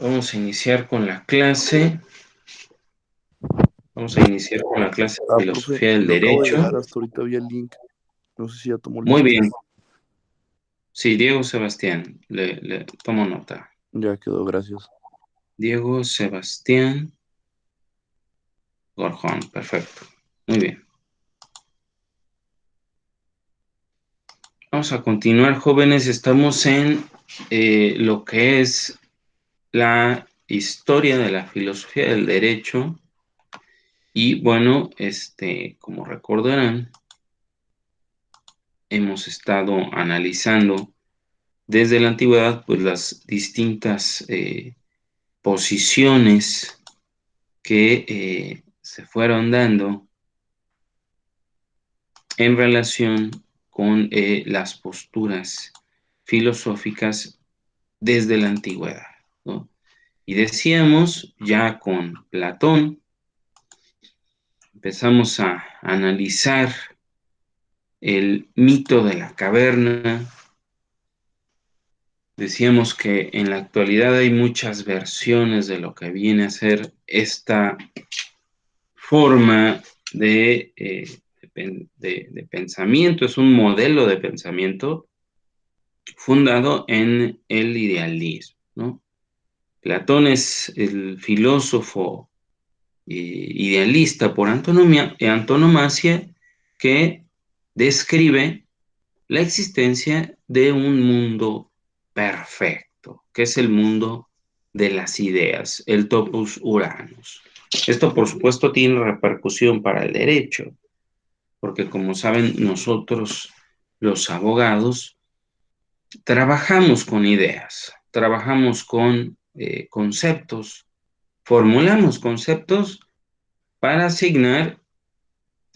Vamos a iniciar con la clase. Vamos a iniciar con la clase de Profe, Filosofía del no acabo de Derecho. llegar, hasta ahorita vi el link. No sé si ya tomó Muy listo. bien. Sí, Diego Sebastián. Le tomo nota. Ya quedó, gracias. Diego Sebastián Gorjón. Perfecto. Muy bien. Vamos a continuar, jóvenes. Estamos en lo que es la historia de la filosofía del derecho. Y bueno, como recordarán, hemos estado analizando desde la antigüedad, pues las distintas posiciones que se fueron dando en relación con las posturas filosóficas desde la antigüedad, ¿no? Y decíamos ya con Platón, empezamos a analizar el mito de la caverna. Decíamos que en la actualidad hay muchas versiones de lo que viene a ser esta forma de pensamiento, es un modelo de pensamiento fundado en el idealismo, ¿no? Platón es el filósofo idealista por antonomasia que describe la existencia de un mundo perfecto, que es el mundo de las ideas, el topos uranus. Esto, por supuesto, tiene repercusión para el derecho, porque como saben, nosotros, los abogados, trabajamos con ideas, trabajamos con conceptos, formulamos conceptos para asignar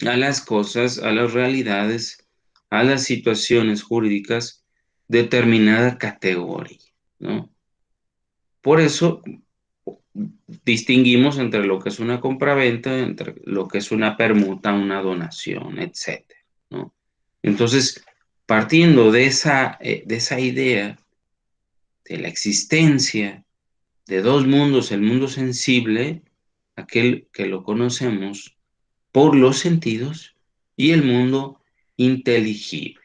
a las cosas, a las realidades, a las situaciones jurídicas determinada categoría, ¿no? Por eso distinguimos entre lo que es una compraventa, entre lo que es una permuta, una donación, etcétera, ¿no? Entonces, partiendo de esa idea de la existencia de dos mundos, el mundo sensible, aquel que lo conocemos por los sentidos, y el mundo inteligible.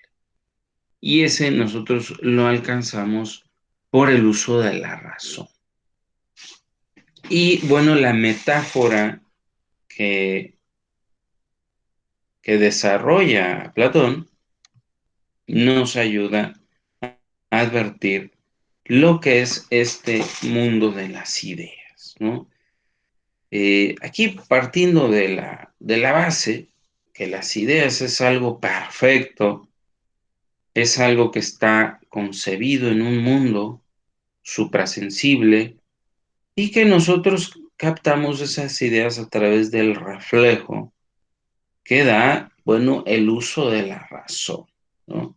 Y ese nosotros lo alcanzamos por el uso de la razón. Y bueno, la metáfora que, que desarrolla Platón nos ayuda a advertir lo que es este mundo de las ideas, ¿no? Aquí partiendo de la base que las ideas es algo perfecto, es algo que está concebido en un mundo suprasensible y que nosotros captamos esas ideas a través del reflejo que da, bueno, el uso de la razón, ¿no?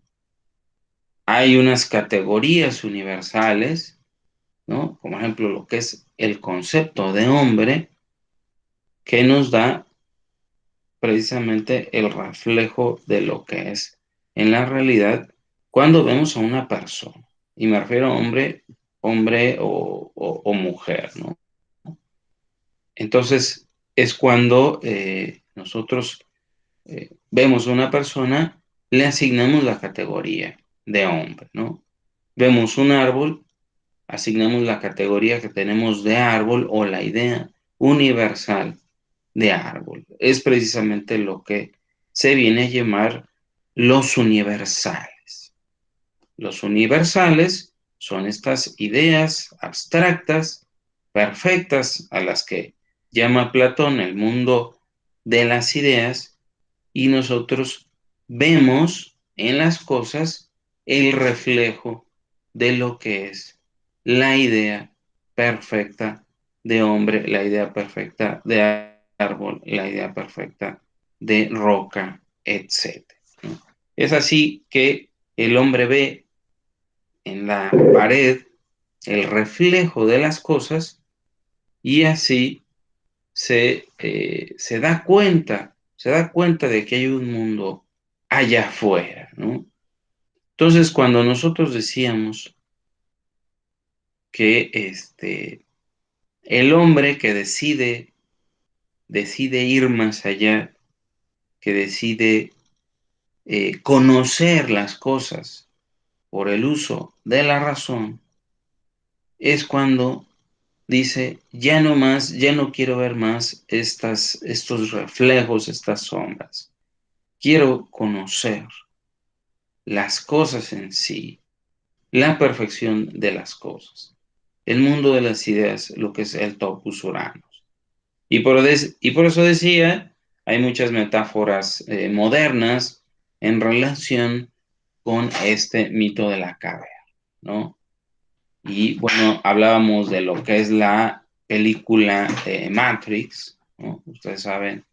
Hay unas categorías universales, ¿no? Como ejemplo lo que es el concepto de hombre, que nos da precisamente el reflejo de lo que es en la realidad cuando vemos a una persona. Y me refiero a hombre, hombre o mujer, ¿no? Entonces es cuando nosotros vemos a una persona, le asignamos la categoría de hombre, ¿no? Vemos un árbol, asignamos la categoría que tenemos de árbol o la idea universal de árbol. Es precisamente lo que se viene a llamar los universales. Los universales son estas ideas abstractas, perfectas, a las que llama Platón el mundo de las ideas, y nosotros vemos en las cosas el reflejo de lo que es la idea perfecta de hombre, la idea perfecta de árbol, la idea perfecta de roca, etc. ¿No? Es así que el hombre ve en la pared el reflejo de las cosas y así se da cuenta de que hay un mundo allá afuera, ¿no? Entonces, cuando nosotros decíamos que El hombre que decide ir más allá, que decide conocer las cosas por el uso de la razón, es cuando dice, ya no más, ya no quiero ver más estos reflejos, estas sombras. Quiero conocer las cosas en sí, la perfección de las cosas, el mundo de las ideas, lo que es el topus Uranus. Y por eso decía, hay muchas metáforas modernas en relación con este mito de la caverna, ¿no? Y bueno, hablábamos de lo que es la película Matrix, ¿no? Ustedes saben,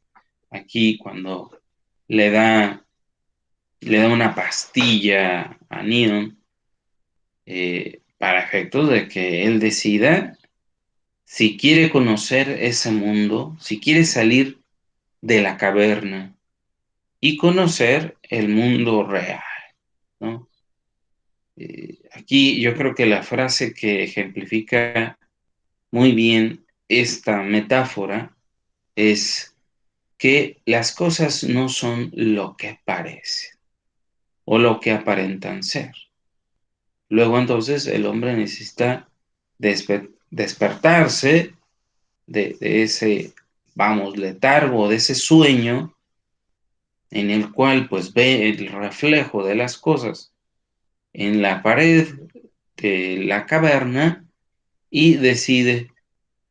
aquí cuando le da, le da una pastilla a Neo para efectos de que él decida si quiere conocer ese mundo, si quiere salir de la caverna y conocer el mundo real, ¿no? Aquí yo creo que la frase que ejemplifica muy bien esta metáfora es que las cosas no son lo que parecen o lo que aparentan ser. Luego entonces el hombre necesita despertarse de ese, vamos, letargo, de ese sueño en el cual pues ve el reflejo de las cosas en la pared de la caverna y decide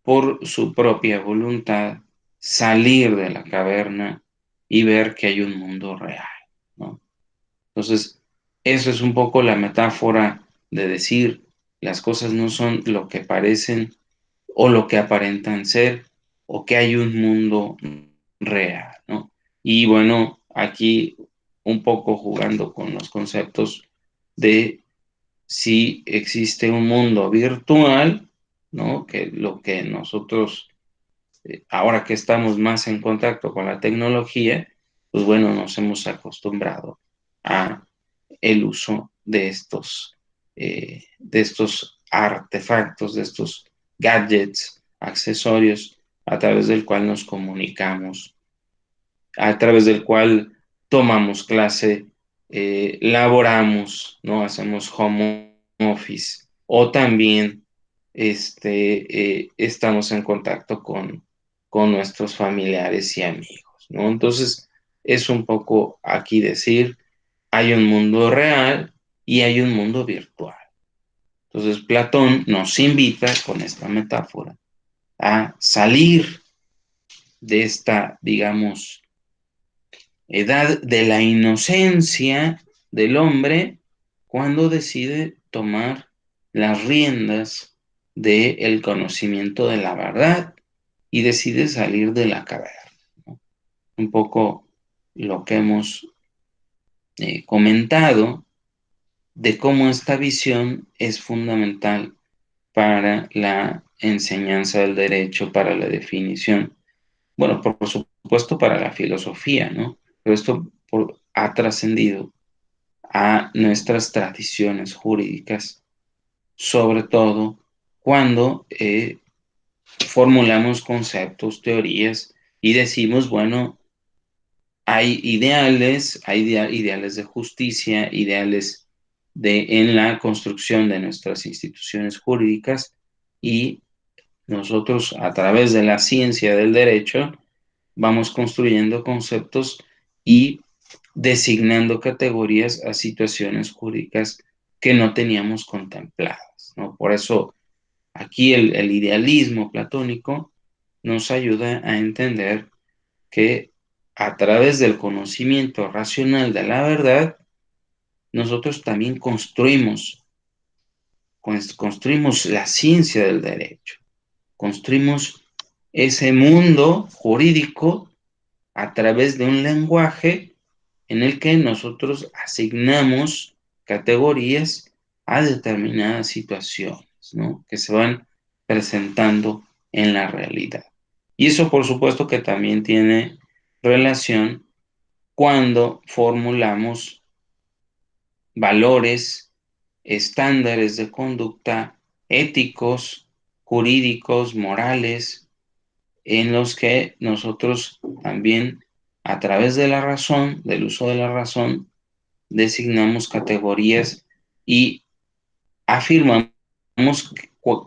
por su propia voluntad salir de la caverna y ver que hay un mundo real, ¿no? Entonces, eso es un poco la metáfora de decir las cosas no son lo que parecen o lo que aparentan ser o que hay un mundo real, ¿no? Y bueno, aquí un poco jugando con los conceptos de si existe un mundo virtual, ¿no? Que lo que nosotros, ahora que estamos más en contacto con la tecnología, pues bueno, nos hemos acostumbrado a el uso de estos artefactos, de estos gadgets, accesorios, a través del cual nos comunicamos, a través del cual tomamos clase, laboramos, ¿no? Hacemos home office o también estamos en contacto con nuestros familiares y amigos, ¿no? Entonces, es un poco aquí decir, hay un mundo real y hay un mundo virtual. Entonces, Platón nos invita con esta metáfora a salir de esta, digamos, edad de la inocencia del hombre cuando decide tomar las riendas del conocimiento de la verdad y decide salir de la caverna, ¿no? Un poco lo que hemos comentado de cómo esta visión es fundamental para la enseñanza del derecho, para la definición, bueno, por supuesto para la filosofía, ¿no? Pero esto ha trascendido a nuestras tradiciones jurídicas, sobre todo cuando formulamos conceptos, teorías y decimos, bueno, hay ideales de justicia, ideales en la construcción de nuestras instituciones jurídicas y nosotros a través de la ciencia del derecho vamos construyendo conceptos y designando categorías a situaciones jurídicas que no teníamos contempladas, ¿no? Por eso aquí el idealismo platónico nos ayuda a entender que a través del conocimiento racional de la verdad, nosotros también construimos la ciencia del derecho, construimos ese mundo jurídico a través de un lenguaje en el que nosotros asignamos categorías a determinadas situaciones, ¿no? Que se van presentando en la realidad. Y eso, por supuesto, que también tiene relación cuando formulamos valores, estándares de conducta éticos jurídicos, morales, en los que nosotros también, a través de la razón, del uso de la razón, designamos categorías y afirmamos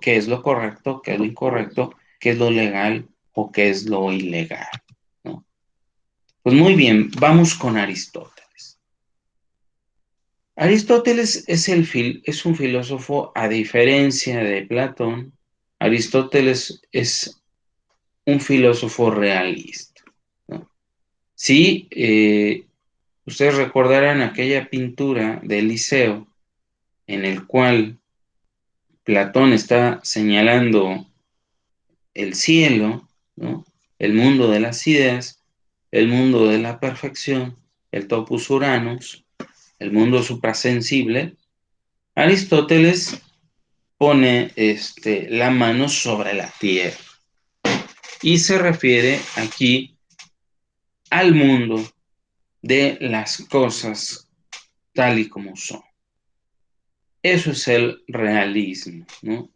qué es lo correcto, qué es lo incorrecto, qué es lo legal o qué es lo ilegal, ¿no? Pues muy bien, vamos con Aristóteles. Aristóteles es un filósofo, a diferencia de Platón. Aristóteles es un filósofo realista, ¿no? Sí, ustedes recordarán aquella pintura del Liceo en el cual Platón está señalando el cielo, ¿no? El mundo de las ideas, el mundo de la perfección, el topus uranus, el mundo suprasensible. Aristóteles pone la mano sobre la tierra y se refiere aquí al mundo de las cosas tal y como son. Eso es el realismo, ¿no?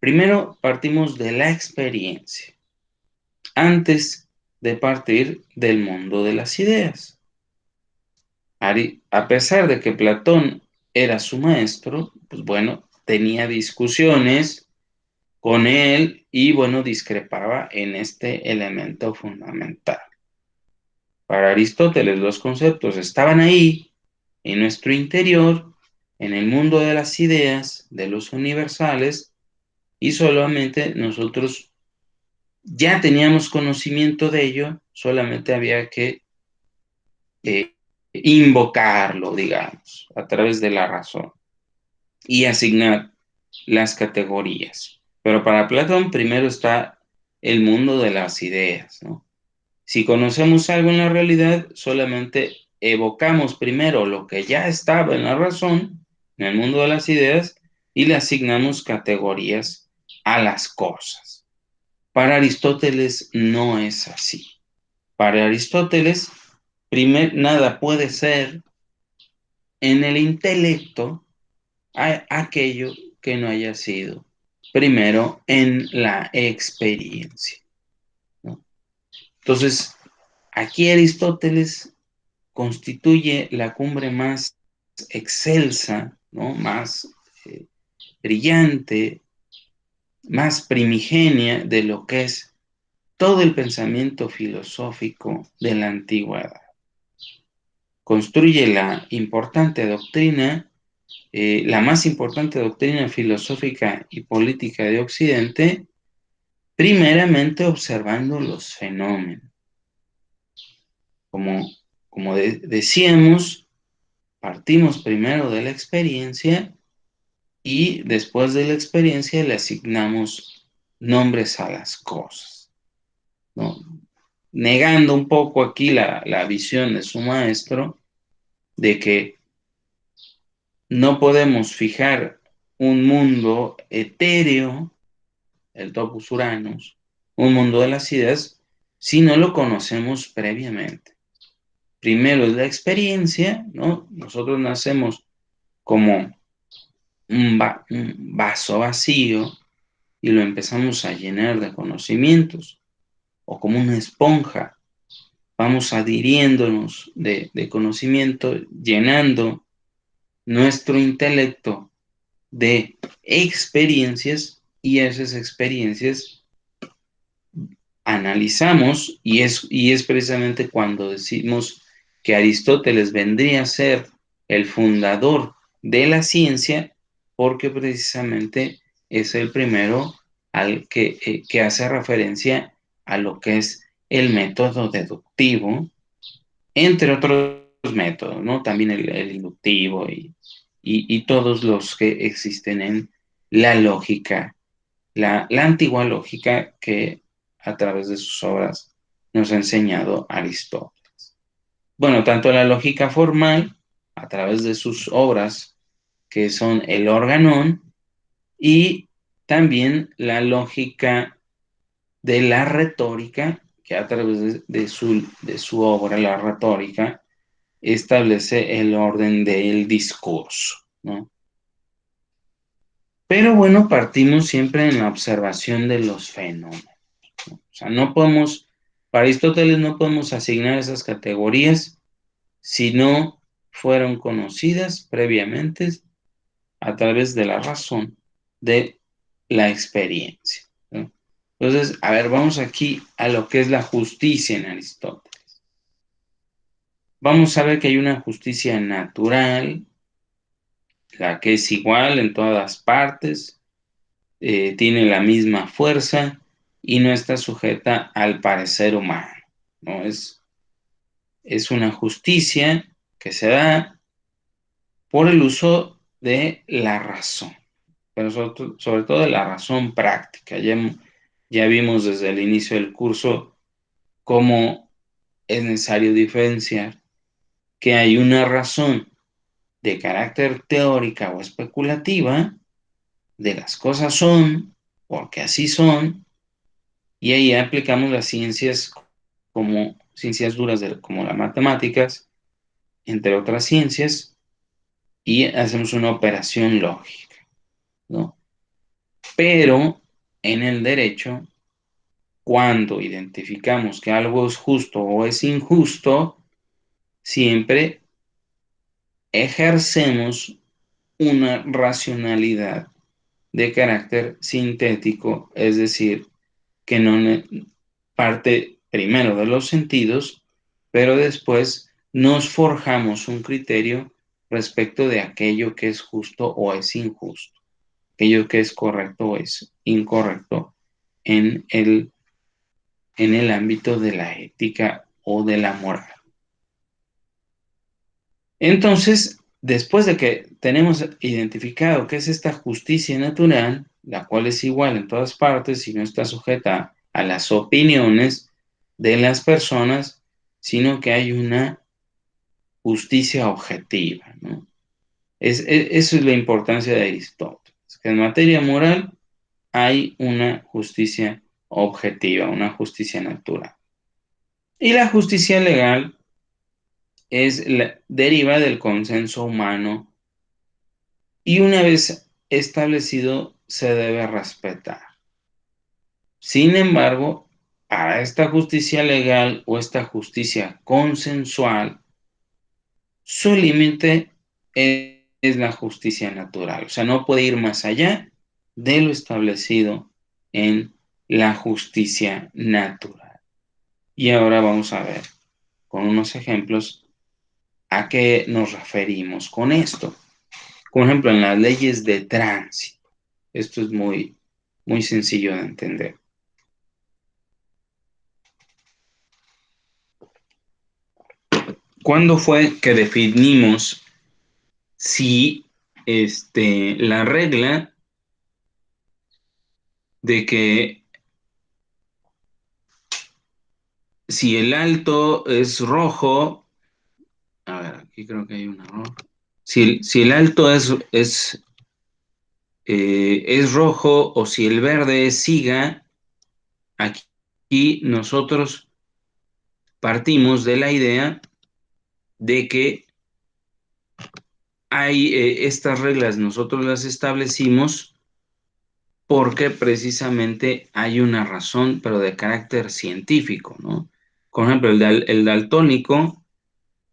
Primero partimos de la experiencia, antes de partir del mundo de las ideas. A pesar de que Platón era su maestro, pues bueno, tenía discusiones con él y bueno, discrepaba en este elemento fundamental. Para Aristóteles los conceptos estaban ahí, en nuestro interior, en el mundo de las ideas, de los universales, y solamente nosotros ya teníamos conocimiento de ello, solamente había que eh, invocarlo, digamos, a través de la razón y asignar las categorías. Pero para Platón primero está el mundo de las ideas, ¿no? Si conocemos algo en la realidad, solamente evocamos primero lo que ya estaba en la razón, en el mundo de las ideas, y le asignamos categorías a las cosas. Para Aristóteles no es así. Para Aristóteles, nada puede ser en el intelecto aquello que no haya sido primero en la experiencia, ¿no? Entonces, aquí Aristóteles constituye la cumbre más excelsa, ¿no? Más eh, brillante, más primigenia de lo que es todo el pensamiento filosófico de la antigüedad. Construye la importante doctrina, la más importante doctrina filosófica y política de Occidente, primeramente observando los fenómenos. Como, como decíamos, partimos primero de la experiencia y después de la experiencia le asignamos nombres a las cosas, ¿no? Negando un poco aquí la visión de su maestro de que no podemos fijar un mundo etéreo, el topus uranus, un mundo de las ideas, si no lo conocemos previamente. Primero es la experiencia, ¿no? Nosotros nacemos como un vaso vacío y lo empezamos a llenar de conocimientos, o como una esponja, vamos adhiriéndonos de conocimiento, llenando nuestro intelecto de experiencias, y esas experiencias analizamos, y es precisamente cuando decimos que Aristóteles vendría a ser el fundador de la ciencia, porque precisamente es el primero al que hace referencia a lo que es el método deductivo, entre otros métodos, ¿no? También el inductivo y todos los que existen en la lógica, la antigua lógica que a través de sus obras nos ha enseñado Aristóteles. Bueno, tanto la lógica formal, a través de sus obras, que son el Organón, y también la lógica de la retórica, que a través de su obra, la retórica, establece el orden del discurso, ¿no? Pero bueno, partimos siempre en la observación de los fenómenos. O sea, no podemos, para Aristóteles no podemos asignar esas categorías si no fueron conocidas previamente a través de la razón, de la experiencia, ¿no? Entonces, a ver, vamos aquí a lo que es la justicia en Aristóteles. Vamos a ver que hay una justicia natural, la que es igual en todas partes, tiene la misma fuerza y no está sujeta al parecer humano, ¿no? Es una justicia que se da por el uso de la razón, pero sobre todo de la razón práctica. Ya vimos desde el inicio del curso cómo es necesario diferenciar que hay una razón de carácter teórica o especulativa, de las cosas son, porque así son, y ahí aplicamos las ciencias como ciencias duras como las matemáticas, entre otras ciencias, y hacemos una operación lógica, ¿no? Pero en el derecho, cuando identificamos que algo es justo o es injusto, siempre ejercemos una racionalidad de carácter sintético, es decir, que no parte primero de los sentidos, pero después nos forjamos un criterio respecto de aquello que es justo o es injusto, aquello que es correcto o es incorrecto en el ámbito de la ética o de la moral. Entonces, después de que tenemos identificado qué es esta justicia natural, la cual es igual en todas partes y no está sujeta a las opiniones de las personas, sino que hay una justicia objetiva, ¿no? Eso es la importancia de Aristóteles, que en materia moral hay una justicia objetiva, una justicia natural. Y la justicia legal deriva del consenso humano y una vez establecido se debe respetar. Sin embargo, para esta justicia legal o esta justicia consensual, su límite es la justicia natural. O sea, no puede ir más allá de lo establecido en la justicia natural. Y ahora vamos a ver con unos ejemplos a qué nos referimos con esto. Por ejemplo, en las leyes de tránsito. Esto es muy, muy sencillo de entender. ¿Cuándo fue que definimos si la regla de que si el alto es rojo, a ver, aquí creo que hay un error. Si el alto es rojo o si el verde es siga, aquí nosotros partimos de la idea de que hay estas reglas, nosotros las establecimos porque precisamente hay una razón, pero de carácter científico, ¿no? Por ejemplo, el daltónico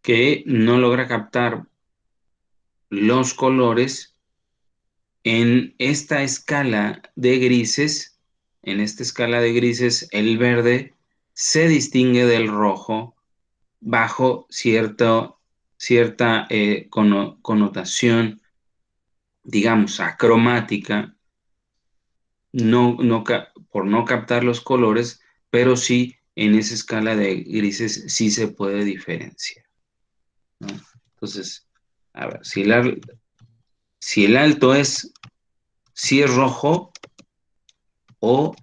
que no logra captar los colores en esta escala de grises, en esta escala de grises, el verde se distingue del rojo bajo cierta connotación, digamos, acromática, por no captar los colores, pero sí en esa escala de grises sí se puede diferenciar, ¿no? Entonces, a ver, si el alto si es rojo o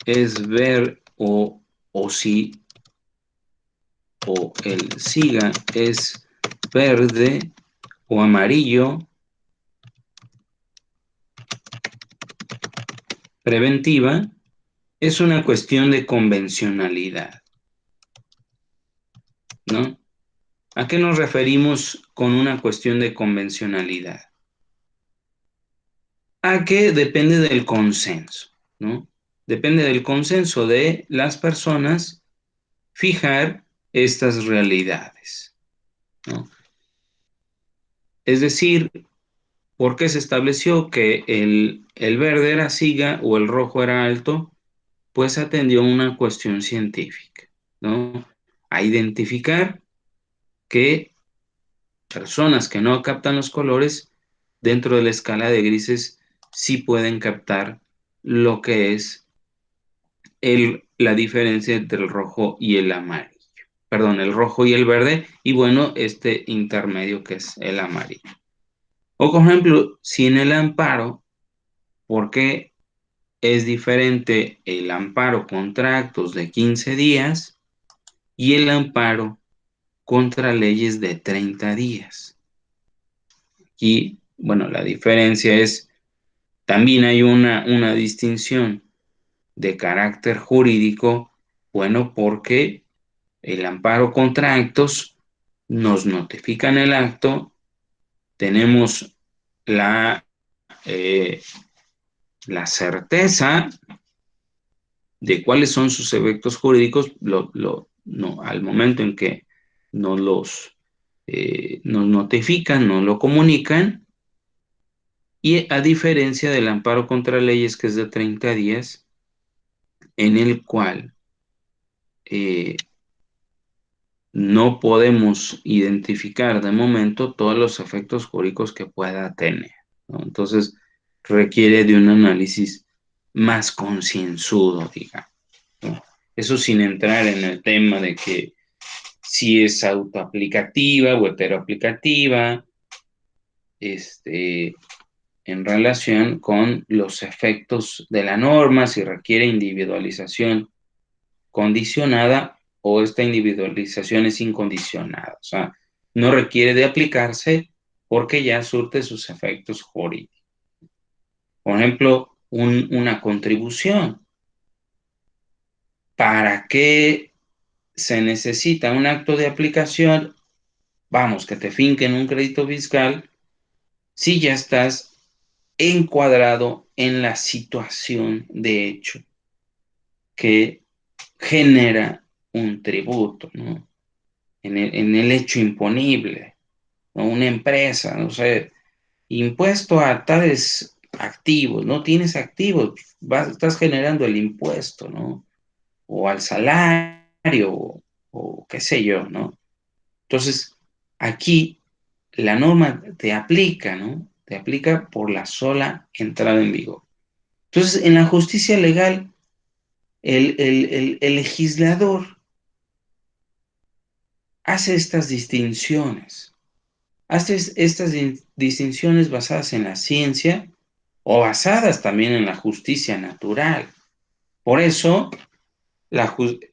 es ver o si o el siga es verde o amarillo, preventiva, es una cuestión de convencionalidad, ¿no? ¿A qué nos referimos con una cuestión de convencionalidad? a que depende del consenso, ¿no? Depende del consenso de las personas fijar estas realidades, ¿no? Es decir, ¿por qué se estableció que el verde era siga o el rojo era alto? Pues atendió una cuestión científica, ¿no? A identificar que personas que no captan los colores dentro de la escala de grises sí pueden captar lo que es la diferencia entre el rojo y el amarillo. Perdón, el rojo y el verde, y bueno, este intermedio que es el amarillo. O por ejemplo, si en el amparo, ¿por qué es diferente el amparo contra actos de 15 días y el amparo contra leyes de 30 días? Aquí, bueno, la diferencia es, también hay una distinción de carácter jurídico, bueno, porque el amparo contra actos nos notifican el acto, tenemos la, eh, la certeza de cuáles son sus efectos jurídicos no, al momento en que nos notifican, nos lo comunican, y a diferencia del amparo contra leyes que es de 30 días, en el cual eh, no podemos identificar de momento todos los efectos jurídicos que pueda tener, ¿no? Entonces requiere de un análisis más concienzudo, digamos, ¿no? Eso sin entrar en el tema de que si es autoaplicativa o heteroaplicativa, este, en relación con los efectos de la norma, si requiere individualización condicionada o esta individualización es incondicionada. O sea, no requiere de aplicarse porque ya surte sus efectos jurídicos. Por ejemplo, una contribución. ¿Para qué se necesita un acto de aplicación? Vamos, que te finquen un crédito fiscal si ya estás encuadrado en la situación de hecho que genera un tributo, ¿no? En el hecho imponible, ¿no? Una empresa, no sé, impuesto a tales activos, no tienes activos, estás generando el impuesto, ¿no? O al salario, o qué sé yo, ¿no? Entonces, aquí la norma te aplica, ¿no? Te aplica por la sola entrada en vigor. Entonces, en la justicia legal, el legislador hace estas distinciones. Hace estas distinciones basadas en la ciencia o basadas también en la justicia natural. Por eso,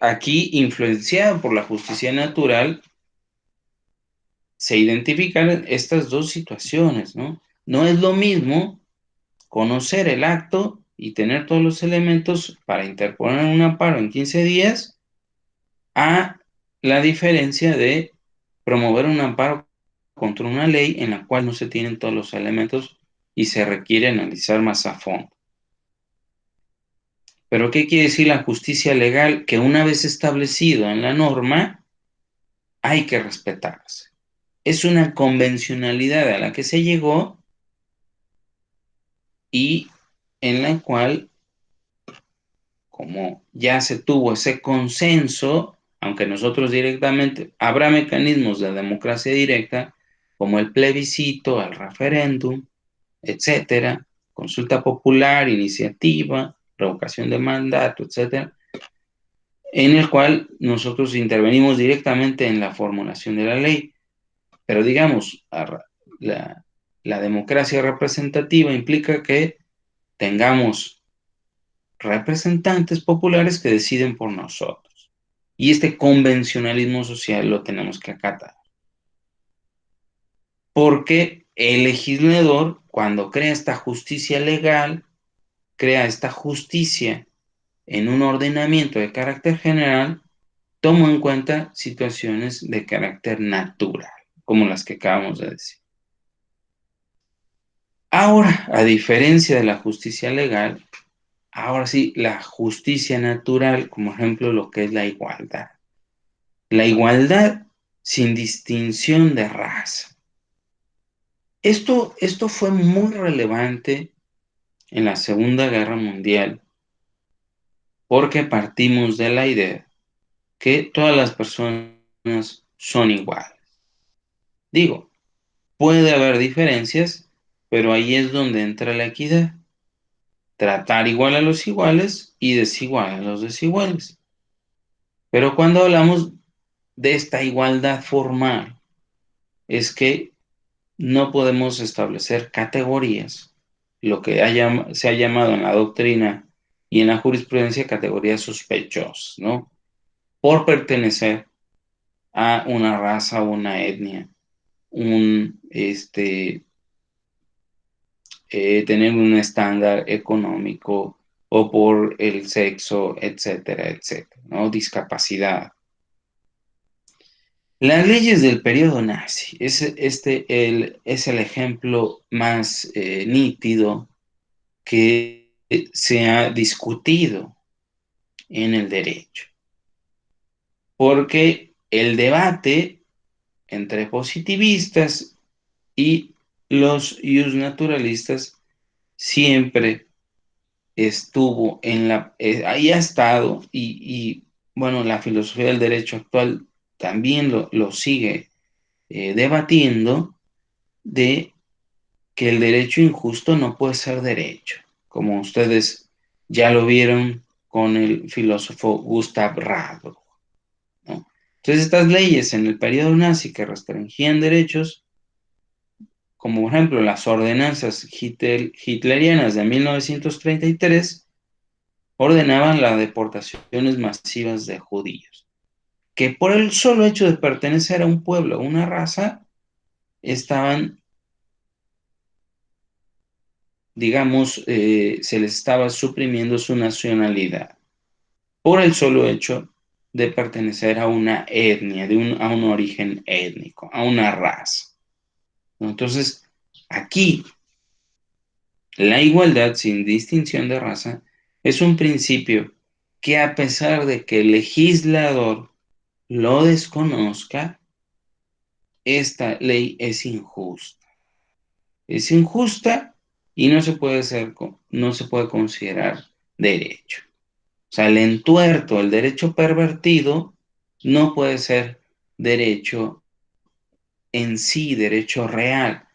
aquí, influenciado por la justicia natural, se identifican estas dos situaciones, ¿no? No es lo mismo conocer el acto y tener todos los elementos para interponer un amparo en 15 días a la diferencia de promover un amparo contra una ley en la cual no se tienen todos los elementos y se requiere analizar más a fondo. ¿Pero qué quiere decir la justicia legal? Que una vez establecido en la norma, hay que respetarse. Es una convencionalidad a la que se llegó y en la cual, como ya se tuvo ese consenso, aunque nosotros directamente, habrá mecanismos de democracia directa, como el plebiscito, el referéndum, etcétera, consulta popular, iniciativa, revocación de mandato, etcétera, en el cual nosotros intervenimos directamente en la formulación de la ley. Pero digamos, la, la democracia representativa implica que tengamos representantes populares que deciden por nosotros. Y este convencionalismo social lo tenemos que acatar. Porque el legislador, cuando crea esta justicia legal, crea esta justicia en un ordenamiento de carácter general, toma en cuenta situaciones de carácter natural, como las que acabamos de decir. Ahora, a diferencia de la justicia legal, ahora sí, la justicia natural, como ejemplo lo que es la igualdad. La igualdad sin distinción de raza. Esto fue muy relevante en la Segunda Guerra Mundial porque partimos de la idea que todas las personas son iguales. Digo, puede haber diferencias, pero ahí es donde entra la equidad. Tratar igual a los iguales y desigual a los desiguales. Pero cuando hablamos de esta igualdad formal, es que no podemos establecer categorías, lo que se ha llamado en la doctrina y en la jurisprudencia categorías sospechosas, ¿no? Por pertenecer a una raza o una etnia, tener un estándar económico o por el sexo, etcétera, etcétera, ¿no? Discapacidad. Las leyes del periodo nazi es el ejemplo más nítido que se ha discutido en el derecho, porque el debate entre positivistas y los naturalistas siempre estuvo ahí ha estado bueno, la filosofía del derecho actual también lo sigue debatiendo de que el derecho injusto no puede ser derecho, como ustedes ya lo vieron con el filósofo Gustav Radl, ¿no? Entonces estas leyes en el periodo nazi que restringían derechos, como por ejemplo las ordenanzas hitlerianas de 1933, ordenaban las deportaciones masivas de judíos, que por el solo hecho de pertenecer a un pueblo, a una raza, estaban, digamos, se les estaba suprimiendo su nacionalidad, por el solo hecho de pertenecer a una etnia, a un origen étnico, a una raza. Entonces, aquí, la igualdad sin distinción de raza es un principio que a pesar de que el legislador lo desconozca, esta ley es injusta. Es injusta y no se puede considerar derecho. O sea, el entuerto, el derecho pervertido, no puede ser derecho en sí, derecho real,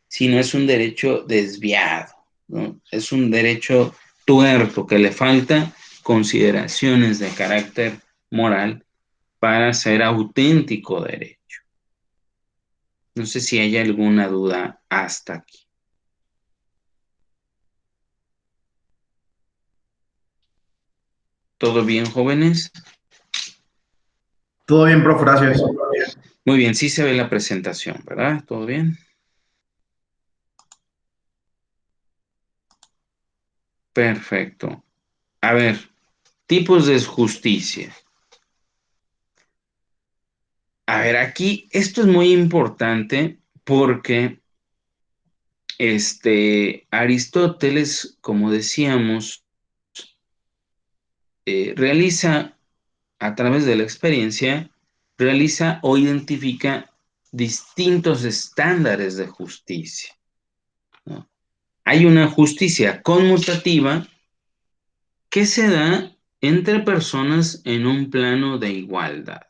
sino es un derecho desviado, ¿no? Es un derecho tuerto que le falta consideraciones de carácter moral para ser auténtico derecho. No sé si hay alguna duda hasta aquí. ¿Todo bien, jóvenes? Todo bien, profe, gracias. Muy bien, sí se ve la presentación, ¿verdad? ¿Todo bien? Perfecto. A ver, tipos de justicia. A ver, aquí esto es muy importante porque Aristóteles, como decíamos, realiza a través de la experiencia, realiza o identifica distintos estándares de justicia, ¿no? Hay una justicia conmutativa que se da entre personas en un plano de igualdad.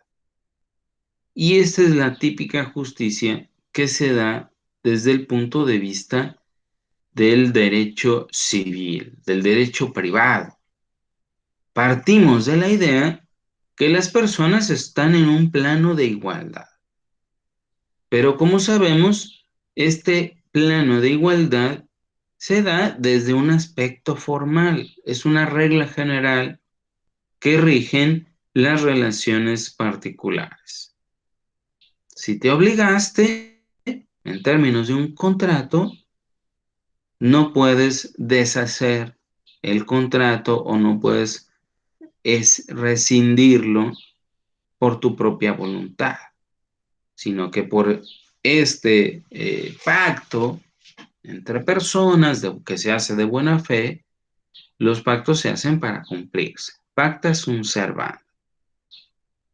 Y esta es la típica justicia que se da desde el punto de vista del derecho civil, del derecho privado. Partimos de la idea que las personas están en un plano de igualdad. Pero como sabemos, este plano de igualdad se da desde un aspecto formal, es una regla general que rigen las relaciones particulares. Si te obligaste, en términos de un contrato, no puedes deshacer el contrato o no puedes rescindirlo por tu propia voluntad, sino que por este pacto entre personas que se hace de buena fe, los pactos se hacen para cumplirse. Pacta sunt servanda.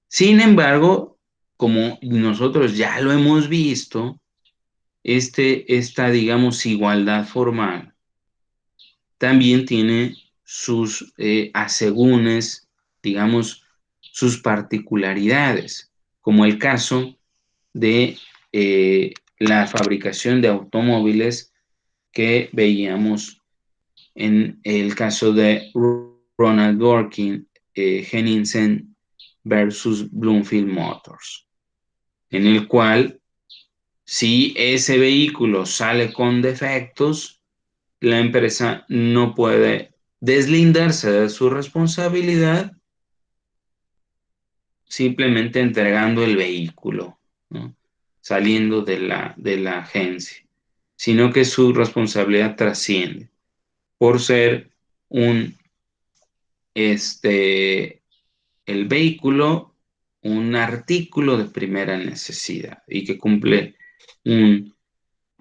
Sin embargo, como nosotros ya lo hemos visto, esta, digamos, igualdad formal también tiene sus asegúnes, digamos, sus particularidades, como el caso de la fabricación de automóviles que veíamos en el caso de Ronald Dworkin, Henningsen versus Bloomfield Motors, en el cual si ese vehículo sale con defectos, la empresa no puede deslindarse de su responsabilidad simplemente entregando el vehículo, ¿no? Saliendo de la agencia, sino que su responsabilidad trasciende por ser un, el vehículo, un artículo de primera necesidad y que cumple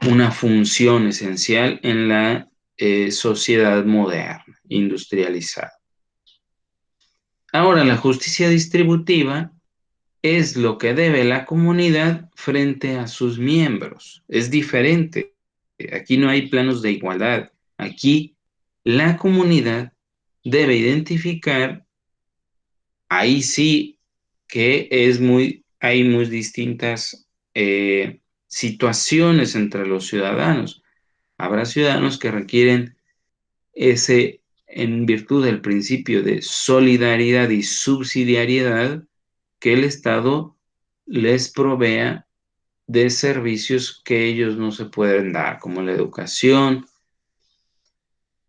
una función esencial en la sociedad moderna, industrializada. Ahora, la justicia distributiva es lo que debe la comunidad frente a sus miembros. Es diferente. Aquí no hay planos de igualdad. Aquí la comunidad debe identificar, ahí sí que hay muy distintas situaciones entre los ciudadanos. Habrá ciudadanos que requieren en virtud del principio de solidaridad y subsidiariedad, que el Estado les provea de servicios que ellos no se pueden dar, como la educación,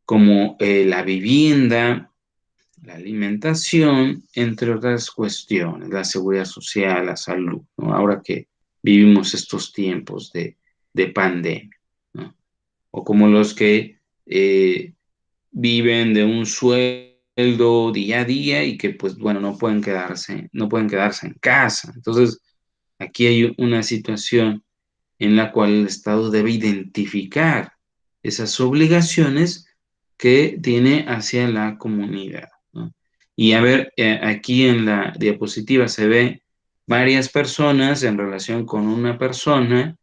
como la vivienda, la alimentación, entre otras cuestiones, la seguridad social, la salud, ¿no? Ahora que vivimos estos tiempos de pandemia, ¿no? O como los que viven de un sueldo día a día y que pues bueno, no pueden quedarse en casa. Entonces, aquí hay una situación en la cual el Estado debe identificar esas obligaciones que tiene hacia la comunidad, ¿no? Y a ver, aquí en la diapositiva se ve varias personas en relación con una persona.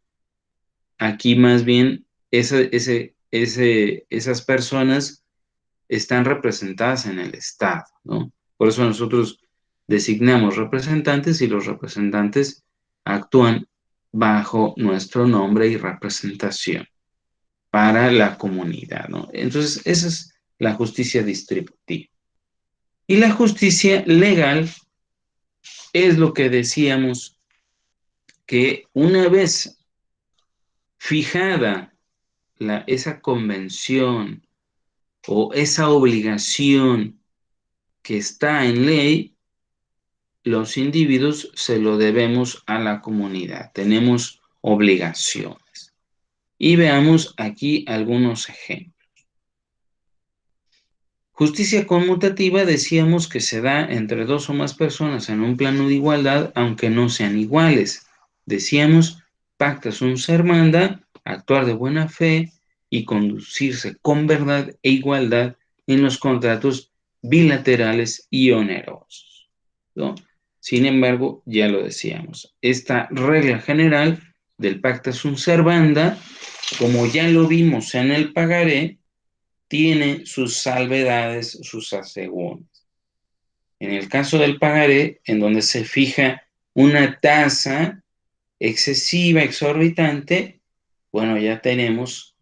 Aquí más bien esas personas están representadas en el Estado, ¿no? Por eso nosotros designamos representantes y los representantes actúan bajo nuestro nombre y representación para la comunidad, ¿no? Entonces, esa es la justicia distributiva. Y la justicia legal es lo que decíamos, que una vez fijada esa convención o esa obligación que está en ley, los individuos se lo debemos a la comunidad, tenemos obligaciones. Y veamos aquí algunos ejemplos. Justicia conmutativa decíamos que se da entre dos o más personas en un plano de igualdad, aunque no sean iguales. Decíamos, pacta sunt servanda, actuar de buena fe y conducirse con verdad e igualdad en los contratos bilaterales y onerosos, ¿no? Sin embargo, ya lo decíamos, esta regla general del pacta sunt servanda, como ya lo vimos en el pagaré, tiene sus salvedades, sus asegúnes. En el caso del pagaré, en donde se fija una tasa excesiva, exorbitante, bueno, ya tenemos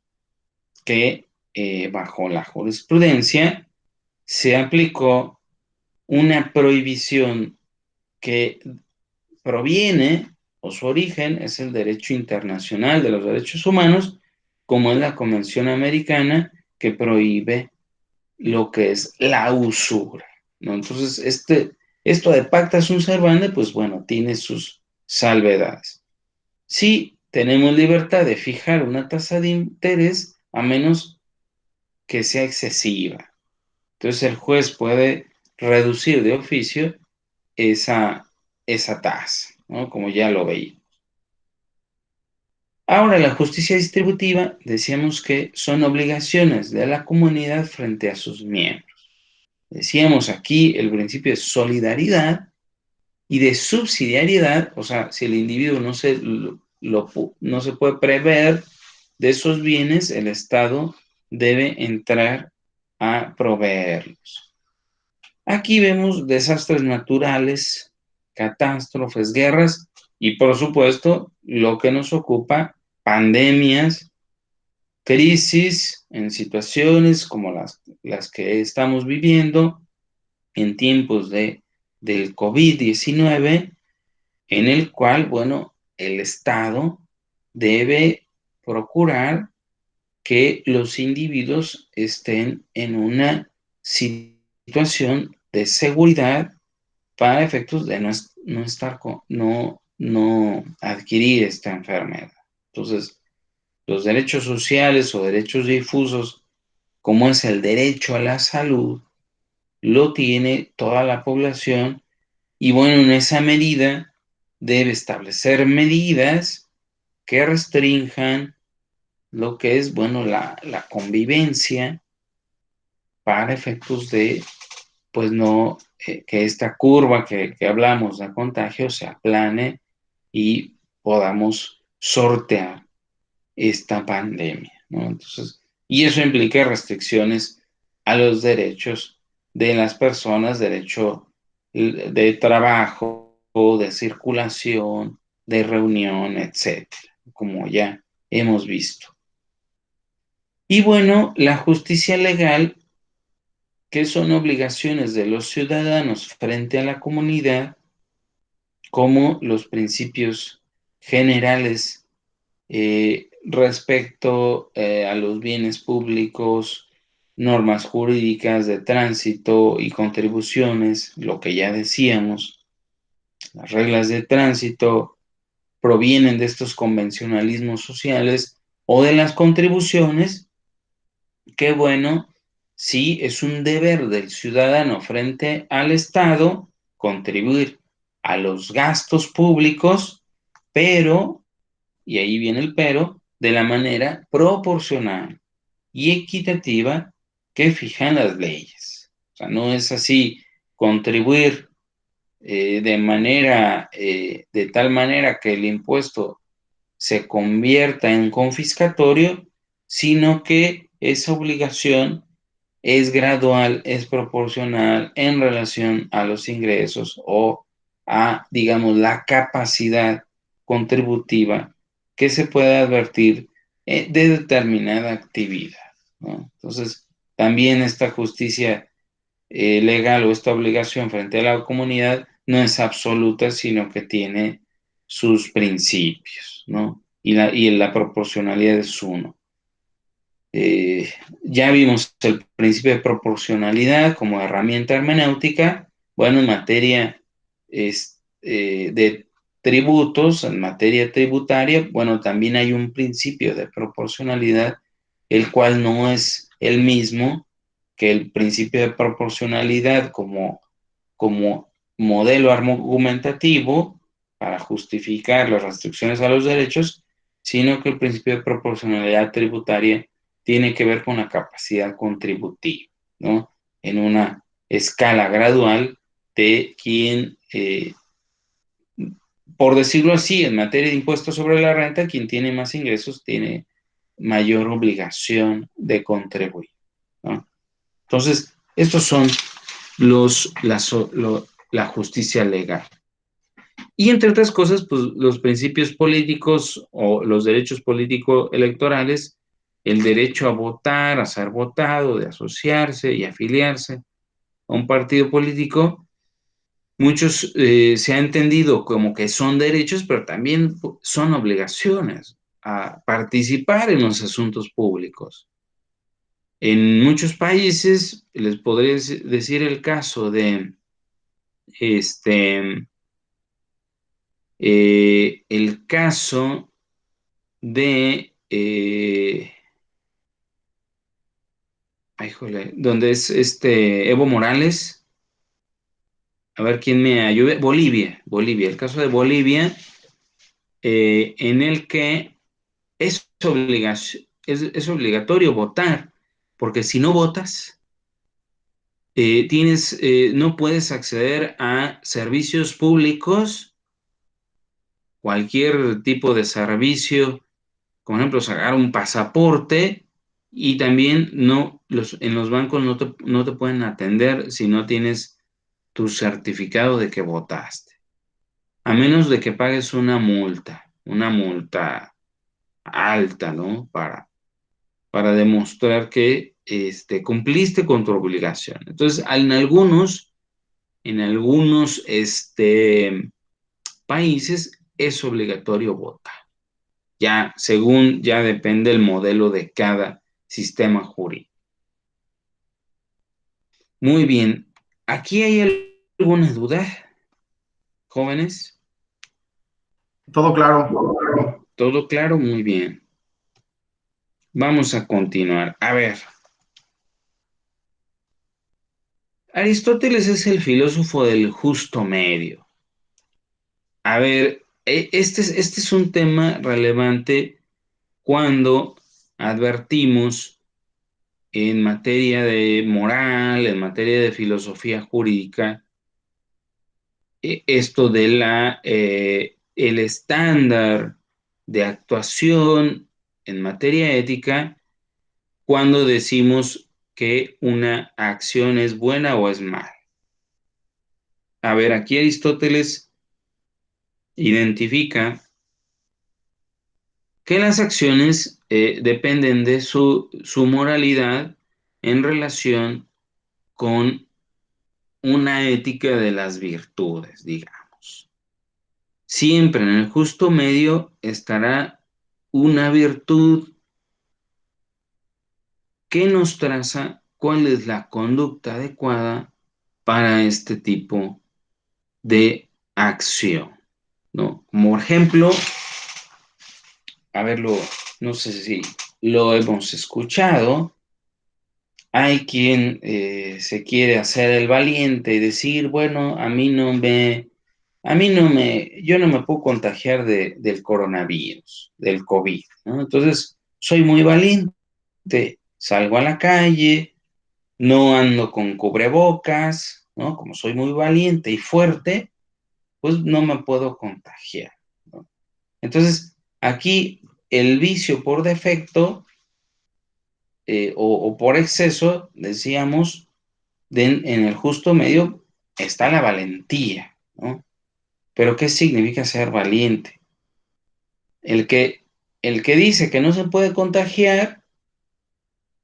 que bajo la jurisprudencia se aplicó una prohibición que proviene, o su origen es el derecho internacional de los derechos humanos, como es la Convención Americana que prohíbe lo que es la usura, ¿no? Entonces, esto de pacta sunt servanda, pues bueno, tiene sus salvedades. Sí, tenemos libertad de fijar una tasa de interés a menos que sea excesiva. Entonces, el juez puede reducir de oficio esa tasa, ¿no? Como ya lo veía. Ahora, la justicia distributiva, decíamos que son obligaciones de la comunidad frente a sus miembros. Decíamos aquí el principio de solidaridad y de subsidiariedad, o sea, si el individuo no se puede prever de esos bienes, el Estado debe entrar a proveerlos. Aquí vemos desastres naturales, catástrofes, guerras y por supuesto lo que nos ocupa, pandemias, crisis en situaciones como las que estamos viviendo en tiempos del COVID-19, en el cual, bueno, el Estado debe procurar que los individuos estén en una situación de seguridad para efectos de no estar no adquirir esta enfermedad. Entonces, los derechos sociales o derechos difusos, como es el derecho a la salud, lo tiene toda la población y bueno, en esa medida debe establecer medidas que restrinjan lo que es, bueno, la convivencia para efectos de, pues no, que esta curva que hablamos de contagio se aplane y podamos sortear esta pandemia, ¿no? Entonces, y eso implica restricciones a los derechos de las personas, derecho de trabajo, de circulación, de reunión, etcétera, como ya hemos visto. Y bueno, la justicia legal, que son obligaciones de los ciudadanos frente a la comunidad, como los principios generales respecto a los bienes públicos, normas jurídicas de tránsito y contribuciones, lo que ya decíamos, las reglas de tránsito provienen de estos convencionalismos sociales o de las contribuciones, que bueno, sí es un deber del ciudadano frente al Estado contribuir a los gastos públicos, pero y ahí viene el pero, de la manera proporcional y equitativa que fijan las leyes. O sea, no es así contribuir de tal manera que el impuesto se convierta en confiscatorio, sino que esa obligación es gradual, es proporcional en relación a los ingresos o a, digamos, la capacidad contributiva que se puede advertir de determinada actividad, ¿no? Entonces, también esta justicia legal o esta obligación frente a la comunidad no es absoluta, sino que tiene sus principios, ¿no? Y la proporcionalidad es uno. Eh, ya vimos el principio de proporcionalidad como herramienta hermenéutica. Bueno, en materia de tributos, en materia tributaria, bueno, también hay un principio de proporcionalidad, el cual no es el mismo que el principio de proporcionalidad como modelo argumentativo para justificar las restricciones a los derechos, sino que el principio de proporcionalidad tributaria tiene que ver con la capacidad contributiva, ¿no? En una escala gradual de quien, por decirlo así, en materia de impuestos sobre la renta, quien tiene más ingresos tiene mayor obligación de contribuir, ¿no? Entonces, estos son la justicia legal. Y entre otras cosas, pues los principios políticos o los derechos político-electorales, el derecho a votar, a ser votado, de asociarse y afiliarse a un partido político, muchos se ha entendido como que son derechos, pero también son obligaciones a participar en los asuntos públicos. En muchos países, les podría decir el caso de este, el caso de, donde es Evo Morales, a ver quién me ayude, Bolivia, el caso de Bolivia, en el que es obligatorio votar, porque si no votas, no puedes acceder a servicios públicos, cualquier tipo de servicio, como ejemplo, sacar un pasaporte y también en los bancos no te pueden atender si no tienes tu certificado de que votaste, a menos de que pagues una multa alta, ¿no? Para demostrar que cumpliste con tu obligación. Entonces, en algunos países es obligatorio votar. Ya depende el modelo de cada sistema jurídico. Muy bien. ¿Aquí hay alguna duda, jóvenes? Todo claro. ¿Todo claro? Muy bien. Vamos a continuar. A ver, Aristóteles es el filósofo del justo medio. A ver, este es un tema relevante cuando advertimos en materia de moral, en materia de filosofía jurídica, esto de el estándar de actuación en materia ética cuando decimos que una acción es buena o es mala. A ver, aquí Aristóteles identifica que las acciones dependen de su moralidad en relación con una ética de las virtudes, digamos. Siempre en el justo medio estará una virtud que nos traza cuál es la conducta adecuada para este tipo de acción, ¿no? Como ejemplo, a verlo, no sé si lo hemos escuchado. Hay quien se quiere hacer el valiente y decir, bueno, yo no me puedo contagiar del coronavirus, del COVID, ¿no? Entonces, soy muy valiente, salgo a la calle, no ando con cubrebocas, ¿no? Como soy muy valiente y fuerte, pues no me puedo contagiar, ¿no? Entonces, aquí el vicio por defecto o por exceso, decíamos, en el justo medio está la valentía, ¿no? Pero ¿qué significa ser valiente? El que, el que dice que no se puede contagiar,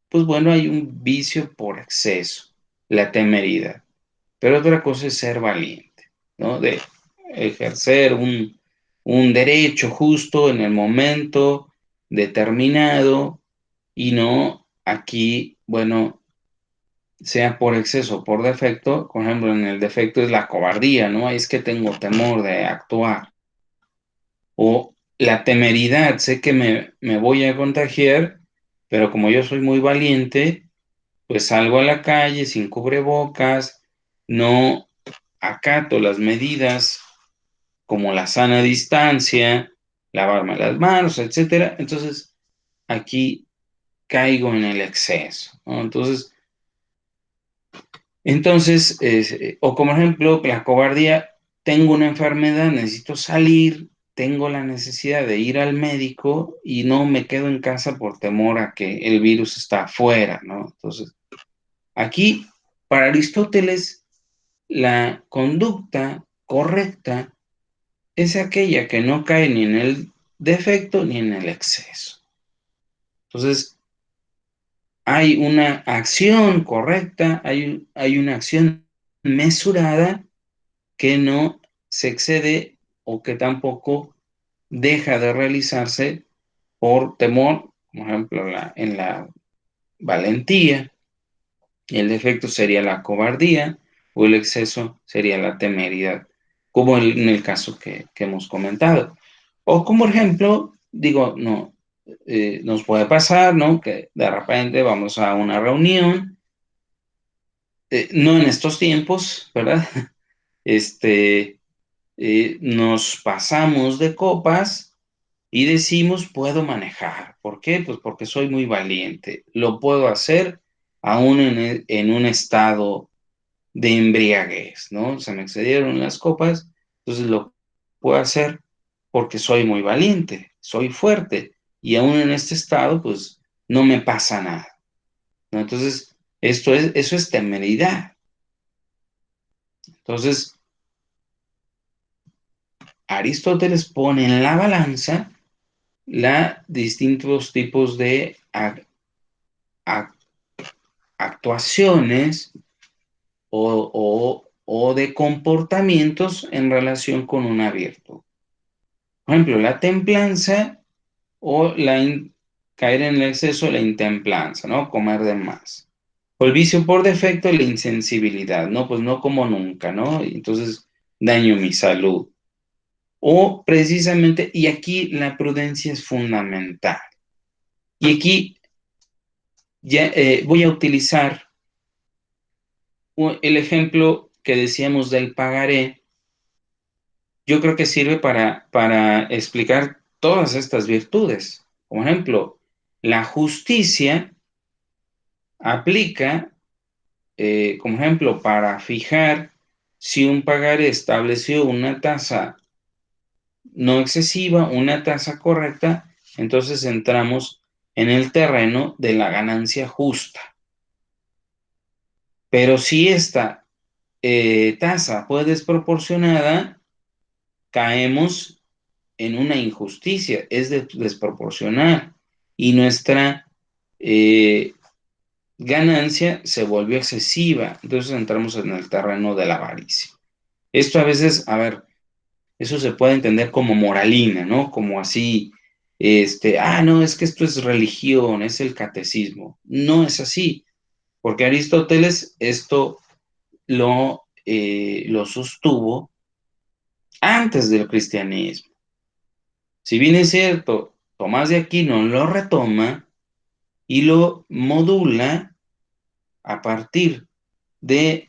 pues bueno, hay un vicio por exceso, la temeridad. Pero otra cosa es ser valiente, ¿no? De ejercer un derecho justo en el momento determinado y no aquí, bueno, sea por exceso o por defecto. Por ejemplo, en el defecto es la cobardía, ¿no? Es que tengo temor de actuar. O la temeridad, sé que me voy a contagiar, pero como yo soy muy valiente, pues salgo a la calle sin cubrebocas, no acato las medidas como la sana distancia, lavarme las manos, etcétera. Entonces, aquí caigo en el exceso, ¿no? O como ejemplo, la cobardía, tengo una enfermedad, necesito salir, tengo la necesidad de ir al médico y no me quedo en casa por temor a que el virus está afuera, ¿no? Entonces, aquí, para Aristóteles, la conducta correcta es aquella que no cae ni en el defecto ni en el exceso. Entonces, hay una acción correcta, hay una acción mesurada que no se excede o que tampoco deja de realizarse por temor, por ejemplo, en la valentía. El defecto sería la cobardía o el exceso sería la temeridad, como en el caso que hemos comentado. O como ejemplo, digo, no, nos puede pasar, ¿no? Que de repente vamos a una reunión, no en estos tiempos, ¿verdad? Nos pasamos de copas y decimos, puedo manejar. ¿Por qué? Pues porque soy muy valiente. Lo puedo hacer aún en un estado de embriaguez, ¿no? Se me excedieron las copas, entonces lo puedo hacer porque soy muy valiente, soy fuerte, y aún en este estado, pues no me pasa nada, ¿no? Entonces, eso es temeridad. Entonces, Aristóteles pone en la balanza distintos tipos de actuaciones o de comportamientos en relación con una virtud. Por ejemplo, la templanza o caer en el exceso, la intemplanza, ¿no? Comer de más. O el vicio por defecto, la insensibilidad, ¿no? Pues no como nunca, ¿no? Y entonces daño mi salud. O precisamente, y aquí la prudencia es fundamental. Y aquí ya voy a utilizar el ejemplo que decíamos del pagaré. Yo creo que sirve para explicar todas estas virtudes. Por ejemplo, la justicia aplica, como ejemplo, para fijar si un pagaré estableció una tasa no excesiva, una tasa correcta, entonces entramos en el terreno de la ganancia justa. Pero si esta tasa fue desproporcionada, caemos en una injusticia, es desproporcional, y nuestra eh, ganancia se volvió excesiva, entonces entramos en el terreno de la avaricia. Esto a veces, a ver, eso se puede entender como moralina, ¿no? Como así, no, es que esto es religión, es el catecismo. No es así, porque Aristóteles esto lo sostuvo antes del cristianismo. Si bien es cierto, Tomás de Aquino lo retoma y lo modula a partir de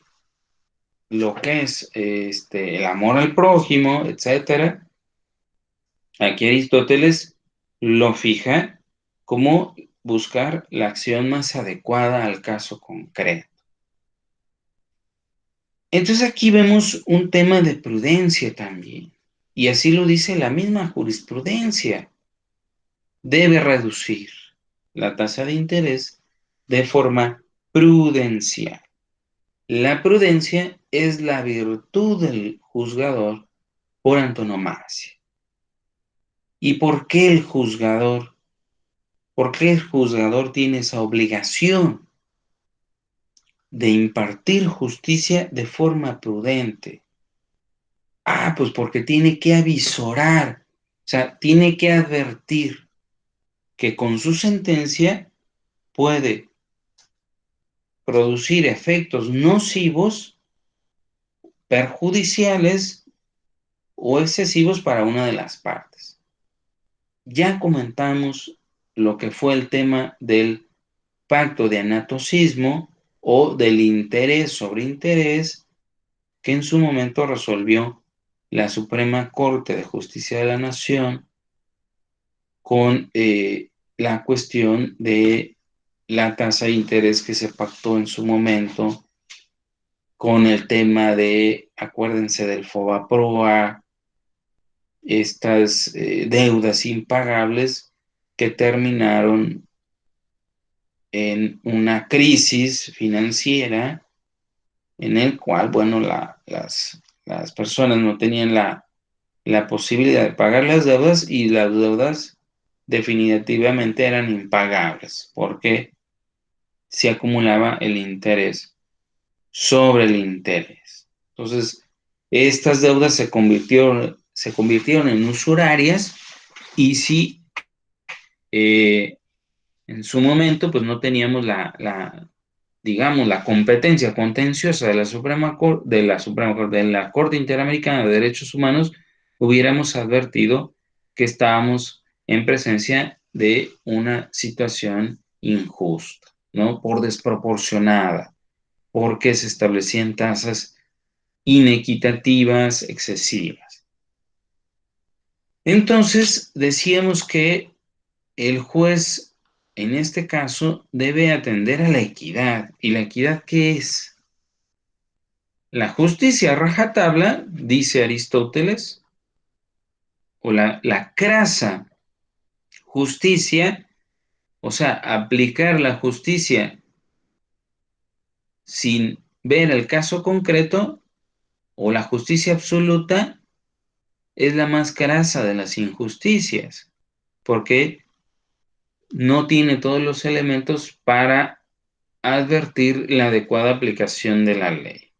lo que es el amor al prójimo, etcétera. Aquí Aristóteles lo fija como buscar la acción más adecuada al caso concreto. Entonces aquí vemos un tema de prudencia también, y así lo dice la misma jurisprudencia. Debe reducir la tasa de interés de forma prudencial. La prudencia es la virtud del juzgador por antonomasia. ¿Y por qué el juzgador? ¿Por qué el juzgador tiene esa obligación de impartir justicia de forma prudente? Pues porque tiene que avisorar, o sea, tiene que advertir que con su sentencia puede producir efectos nocivos, perjudiciales o excesivos para una de las partes. Ya comentamos lo que fue el tema del pacto de anatocismo o del interés sobre interés que en su momento resolvió la Suprema Corte de Justicia de la Nación con la cuestión de la tasa de interés que se pactó en su momento con el tema de, acuérdense del FOBAPROA, estas deudas impagables que terminaron en una crisis financiera en el cual, bueno, las personas no tenían la posibilidad de pagar las deudas y las deudas definitivamente eran impagables porque se acumulaba el interés sobre el interés. Entonces, estas deudas se convirtieron en usurarias y si en su momento pues no teníamos digamos, la competencia contenciosa de la Suprema Corte, de la Corte Interamericana de Derechos Humanos, hubiéramos advertido que estábamos en presencia de una situación injusta, ¿no? Por desproporcionada, porque se establecían tasas inequitativas, excesivas. Entonces, decíamos que el juez, en este caso, debe atender a la equidad. ¿Y la equidad qué es? La justicia a rajatabla, dice Aristóteles, o la crasa justicia, o sea, aplicar la justicia sin ver el caso concreto, o la justicia absoluta, es la más crasa de las injusticias, porque no tiene todos los elementos para advertir la adecuada aplicación de la ley.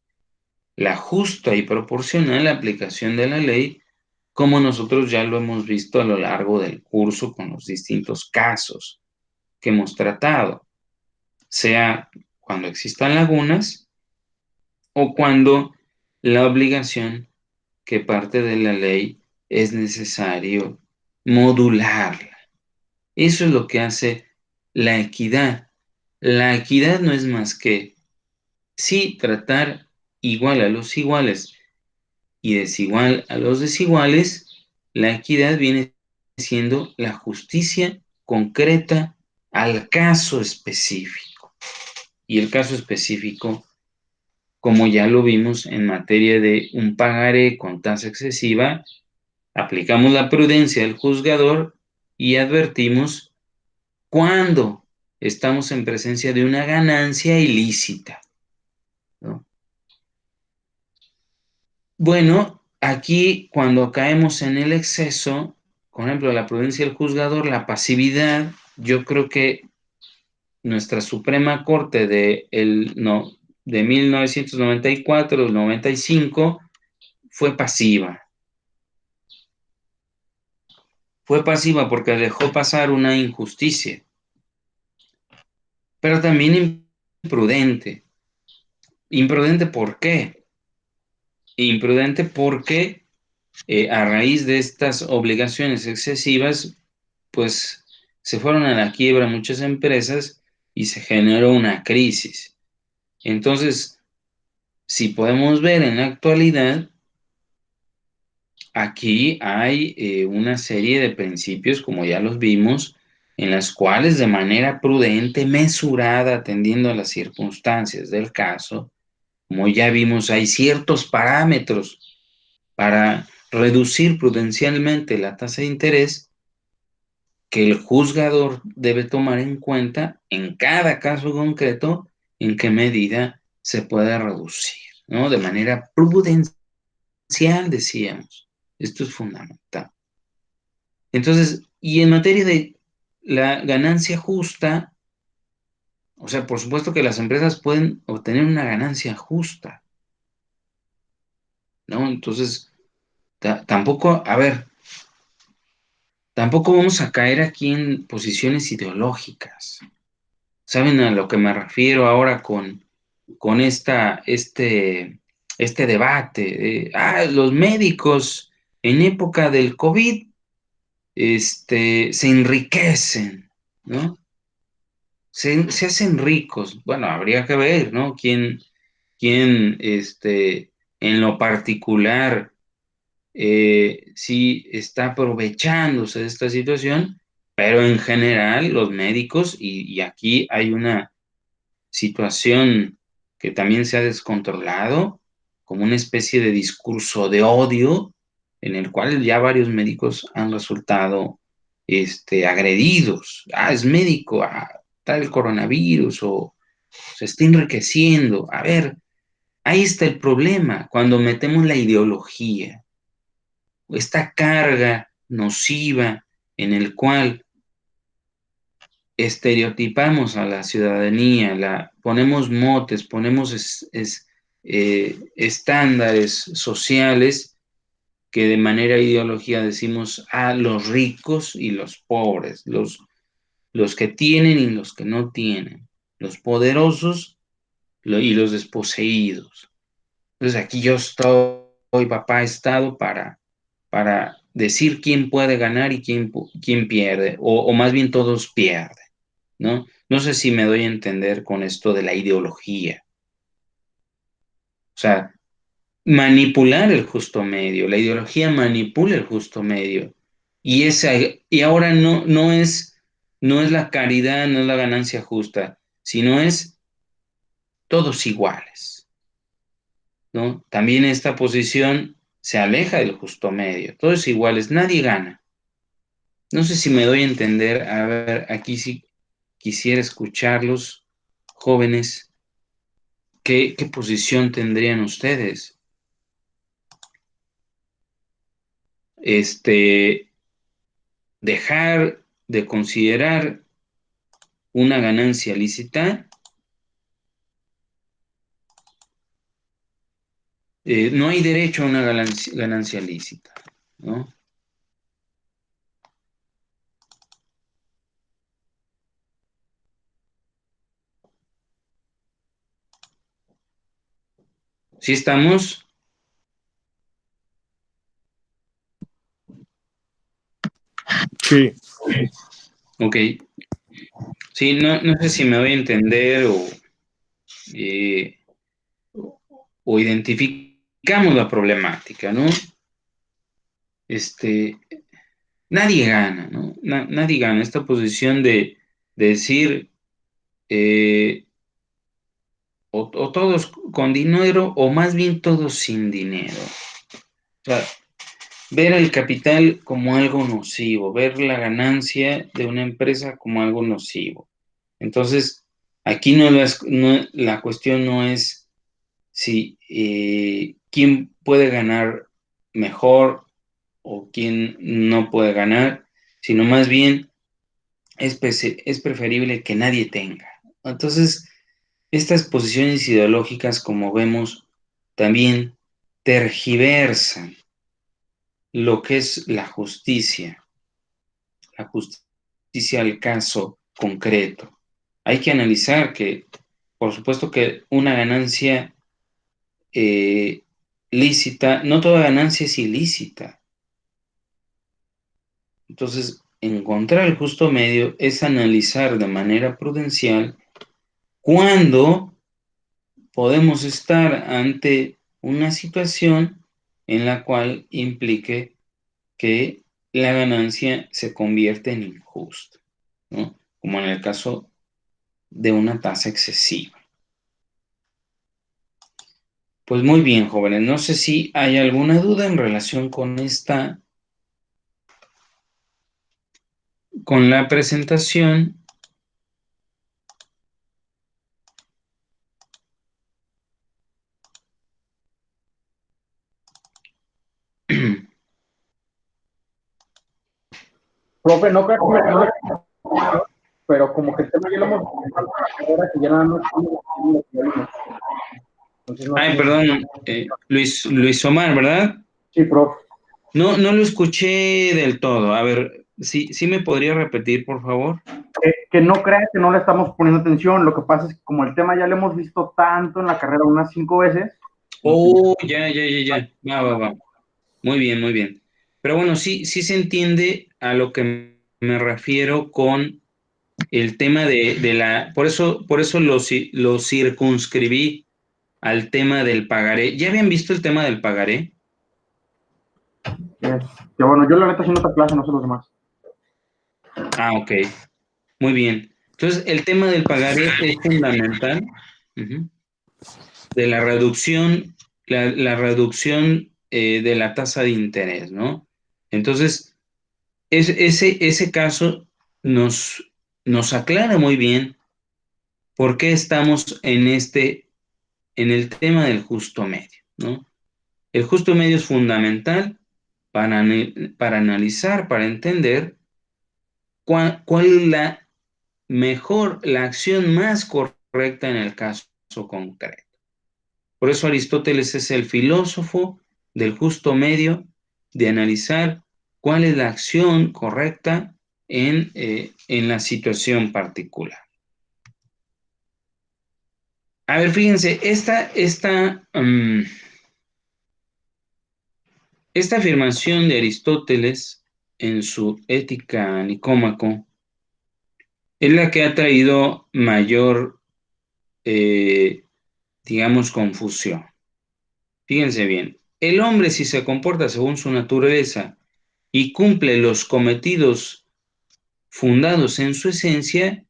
La justa y proporcional aplicación de la ley, como nosotros ya lo hemos visto a lo largo del curso con los distintos casos que hemos tratado, sea cuando existan lagunas o cuando la obligación que parte de la ley es necesario modularla. Eso es lo que hace la equidad. La equidad no es más que sí tratar igual a los iguales y desigual a los desiguales. La equidad viene siendo la justicia concreta al caso específico. Y el caso específico, como ya lo vimos en materia de un pagaré con tasa excesiva, aplicamos la prudencia del juzgador y advertimos cuando estamos en presencia de una ganancia ilícita, ¿no? Bueno, aquí cuando caemos en el exceso, por ejemplo, la prudencia del juzgador, la pasividad, yo creo que nuestra Suprema Corte de 1994-95 fue pasiva. Fue pasiva porque dejó pasar una injusticia, pero también imprudente. ¿Imprudente por qué? Imprudente porque a raíz de estas obligaciones excesivas, pues se fueron a la quiebra muchas empresas y se generó una crisis. Entonces, si podemos ver en la actualidad, aquí hay una serie de principios, como ya los vimos, en las cuales de manera prudente, mesurada, atendiendo a las circunstancias del caso, como ya vimos, hay ciertos parámetros para reducir prudencialmente la tasa de interés que el juzgador debe tomar en cuenta en cada caso concreto en qué medida se puede reducir, ¿no? De manera prudencial, decíamos. Esto es fundamental. Entonces, y en materia de la ganancia justa, o sea, por supuesto que las empresas pueden obtener una ganancia justa, ¿no? Entonces, tampoco, a ver, tampoco vamos a caer aquí en posiciones ideológicas. ¿Saben a lo que me refiero ahora con este debate? Los médicos en época del COVID se enriquecen, ¿no? Se hacen ricos. Bueno, habría que ver, ¿no? ¿Quién en lo particular sí está aprovechándose de esta situación? Pero en general, los médicos, y aquí hay una situación que también se ha descontrolado, como una especie de discurso de odio, en el cual ya varios médicos han resultado agredidos. Es médico, está el coronavirus, o se está enriqueciendo. A ver, ahí está el problema, cuando metemos la ideología, esta carga nociva en el cual estereotipamos a la ciudadanía, ponemos motes, ponemos estándares sociales que de manera ideología decimos a los ricos y los pobres, los que tienen y los que no tienen, los poderosos y los desposeídos. Entonces aquí yo estoy, papá Estado, para decir quién puede ganar y quién pierde, o más bien todos pierden, ¿no? No sé si me doy a entender con esto de la ideología. O sea, manipular el justo medio, la ideología manipula el justo medio. y ahora no es la caridad, no es la ganancia justa, sino es todos iguales, ¿no? También esta posición se aleja del justo medio, todos iguales, nadie gana. No sé si me doy a entender. A ver, aquí sí quisiera escucharlos, jóvenes. ¿Qué posición tendrían ustedes? Dejar de considerar una ganancia lícita. No hay derecho a una ganancia lícita, ¿no? ¿Sí estamos? Sí. Ok. Sí, no sé si me voy a entender eh, o identificamos la problemática, ¿no? Nadie gana, ¿no? Nadie gana. Esta posición de decir eh, o todos con dinero o más bien todos sin dinero. O sea, ver el capital como algo nocivo, ver la ganancia de una empresa como algo nocivo. Entonces, aquí la cuestión no es si quién puede ganar mejor o quién no puede ganar, sino más bien es preferible que nadie tenga. Entonces, estas posiciones ideológicas, como vemos, también tergiversan lo que es la justicia al caso concreto. Hay que analizar que, por supuesto, que una ganancia eh, lícita, no toda ganancia es ilícita. Entonces, encontrar el justo medio es analizar de manera prudencial cuándo podemos estar ante una situación en la cual implique que la ganancia se convierte en injusta, ¿no? Como en el caso de una tasa excesiva. Pues muy bien, jóvenes, no sé si hay alguna duda en relación con la presentación. Profe, no creo que pero como que el tema ya lo hemos ahora que ya nada más estamos entonces no sé. Ay, perdón, Luis Omar, ¿verdad? Sí, profe. No lo escuché del todo. A ver, ¿sí me podría repetir, por favor? Que no crea que no le estamos poniendo atención. Lo que pasa es que como el tema ya lo hemos visto tanto en la carrera unas 5 veces. Oh, ya. Va. Muy bien, muy bien. Pero bueno, sí se entiende a lo que me refiero con el tema de la. Por eso lo circunscribí al tema del pagaré. ¿Ya habían visto el tema del pagaré? Que bueno, yo la neta haciendo otra clase, no sé los demás. Ah, ok. Muy bien. Entonces, el tema del pagaré es fundamental. Ujú. De la reducción, la reducción de la tasa de interés, ¿no? Entonces, ese caso nos aclara muy bien por qué estamos en el tema del justo medio, ¿no? El justo medio es fundamental para analizar, para entender cuál es la acción más correcta en el caso concreto. Por eso Aristóteles es el filósofo del justo medio de analizar cuál es la acción correcta en la situación particular. A ver, fíjense, esta afirmación de Aristóteles en su Ética Nicómaco es la que ha traído mayor, digamos, confusión. Fíjense bien, el hombre, si se comporta según su naturaleza y cumple los cometidos fundados en su esencia,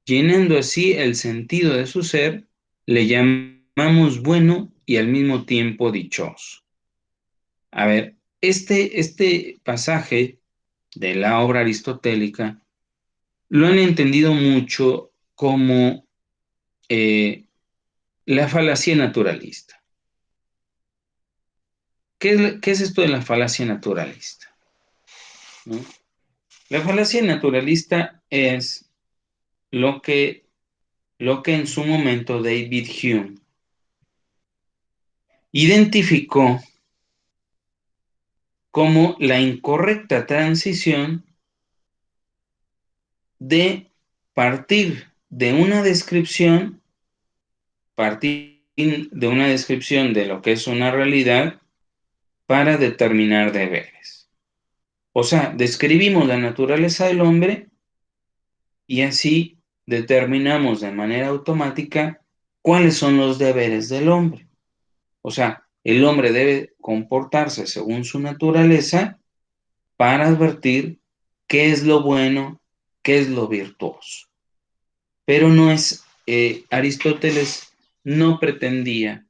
llenando así el sentido de su ser, le llamamos bueno y al mismo tiempo dichoso. A ver, este pasaje de la obra aristotélica lo han entendido mucho como la falacia naturalista. ¿Qué es esto de la falacia naturalista? ¿No? La falacia naturalista es lo que en su momento David Hume identificó como la incorrecta transición de partir de una descripción, de lo que es una realidad para determinar deberes. O sea, describimos la naturaleza del hombre y así determinamos de manera automática cuáles son los deberes del hombre. O sea, el hombre debe comportarse según su naturaleza para advertir qué es lo bueno, qué es lo virtuoso. Pero no es, Aristóteles no pretendía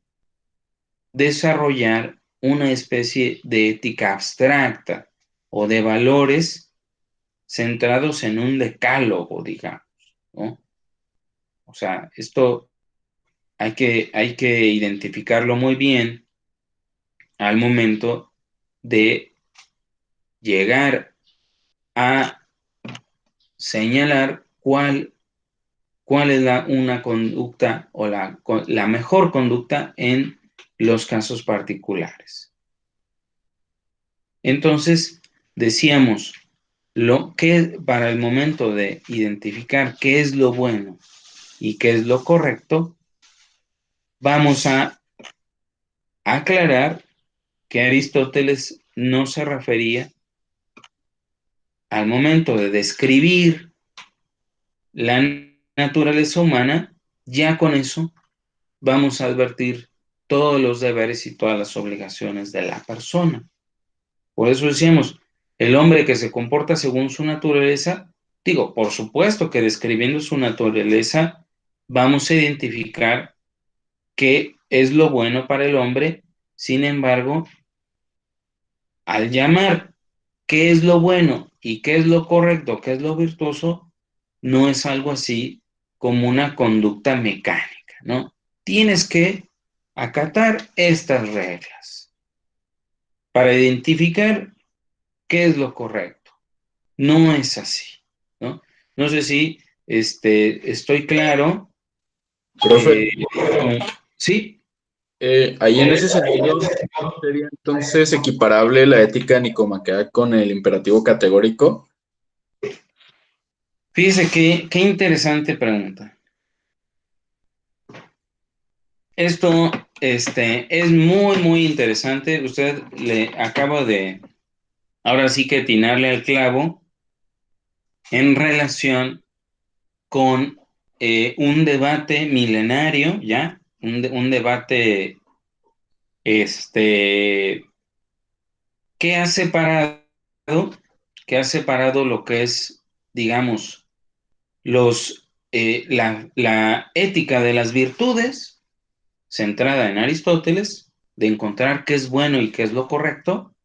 desarrollar una especie de ética abstracta o de valores centrados en un decálogo, digamos, ¿no? O sea, esto hay que identificarlo muy bien al momento de llegar a señalar cuál es una conducta o la mejor conducta en los casos particulares. Entonces, decíamos, lo que para el momento de identificar qué es lo bueno y qué es lo correcto, vamos a aclarar que Aristóteles no se refería al momento de describir la naturaleza humana, ya con eso vamos a advertir todos los deberes y todas las obligaciones de la persona. Por eso decíamos, el hombre que se comporta según su naturaleza, digo, por supuesto que describiendo su naturaleza vamos a identificar qué es lo bueno para el hombre, sin embargo, al llamar qué es lo bueno y qué es lo correcto, qué es lo virtuoso, no es algo así como una conducta mecánica, ¿no? Tienes que acatar estas reglas para identificar qué es lo correcto. No es así, ¿no? No sé si estoy claro. Profe, Sí, ahí en ese sentido, ¿sería entonces equiparable la ética nicomaquea con el imperativo categórico? fíjese qué interesante pregunta. Esto es muy, muy interesante. Usted le acaba de, ahora sí que atinarle al clavo en relación con un debate milenario, ¿ya? Un debate este, que ha separado, lo que es, digamos, la ética de las virtudes, centrada en Aristóteles, de encontrar qué es bueno y qué es lo correcto,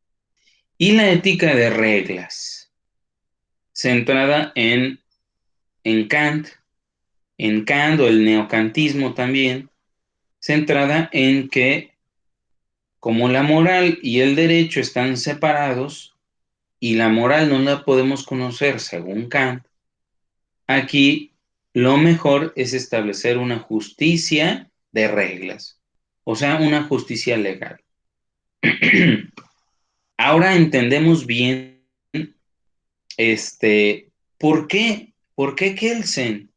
y la ética de reglas, centrada en Kant, o el neocantismo también, centrada en que como la moral y el derecho están separados y la moral no la podemos conocer según Kant, aquí lo mejor es establecer una justicia de reglas, o sea, una justicia legal. Ahora entendemos bien ¿por qué Kelsen?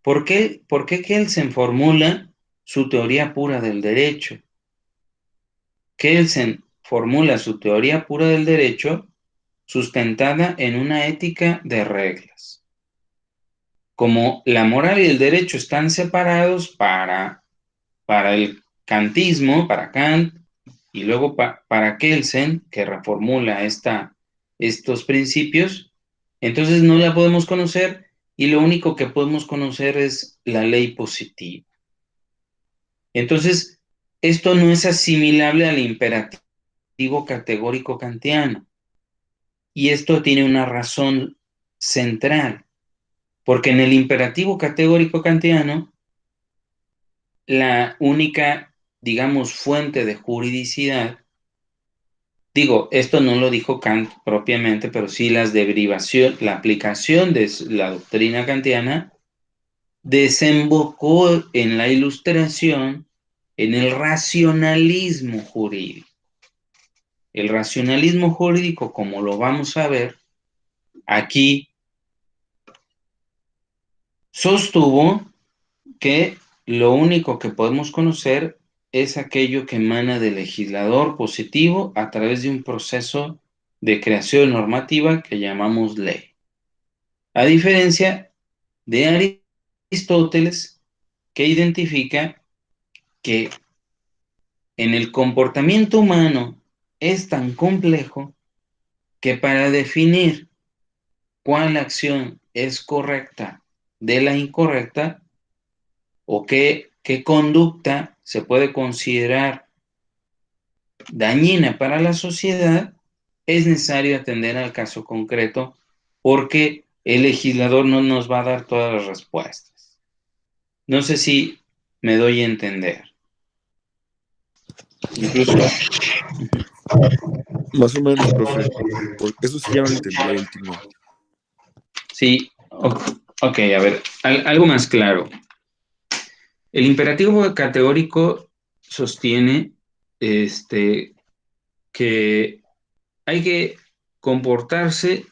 ¿Por qué Kelsen formula su teoría pura del derecho? Kelsen formula su teoría pura del derecho sustentada en una ética de reglas. Como la moral y el derecho están separados para el kantismo, para Kant, y luego para Kelsen, que reformula esta estos principios, entonces no la podemos conocer y lo único que podemos conocer es la ley positiva. Entonces, esto no es asimilable al imperativo categórico kantiano. Y esto tiene una razón central, porque en el imperativo categórico kantiano, la única, digamos, fuente de juridicidad, digo, esto no lo dijo Kant propiamente, pero sí las derivaciones, la aplicación de la doctrina kantiana desembocó en la ilustración, en el racionalismo jurídico. El racionalismo jurídico, como lo vamos a ver aquí, sostuvo que lo único que podemos conocer es aquello que emana del legislador positivo a través de un proceso de creación normativa que llamamos ley. A diferencia de Aristóteles, que identifica que en el comportamiento humano es tan complejo que para definir cuál acción es correcta de la incorrecta o qué conducta se puede considerar dañina para la sociedad, es necesario atender al caso concreto porque el legislador no nos va a dar todas las respuestas. No sé si me doy a entender. Incluso, Más o menos, profe. Eso sí ya no lo entendí lo último. sí, ok, a ver, algo más claro. El imperativo categórico sostiene que hay que comportarse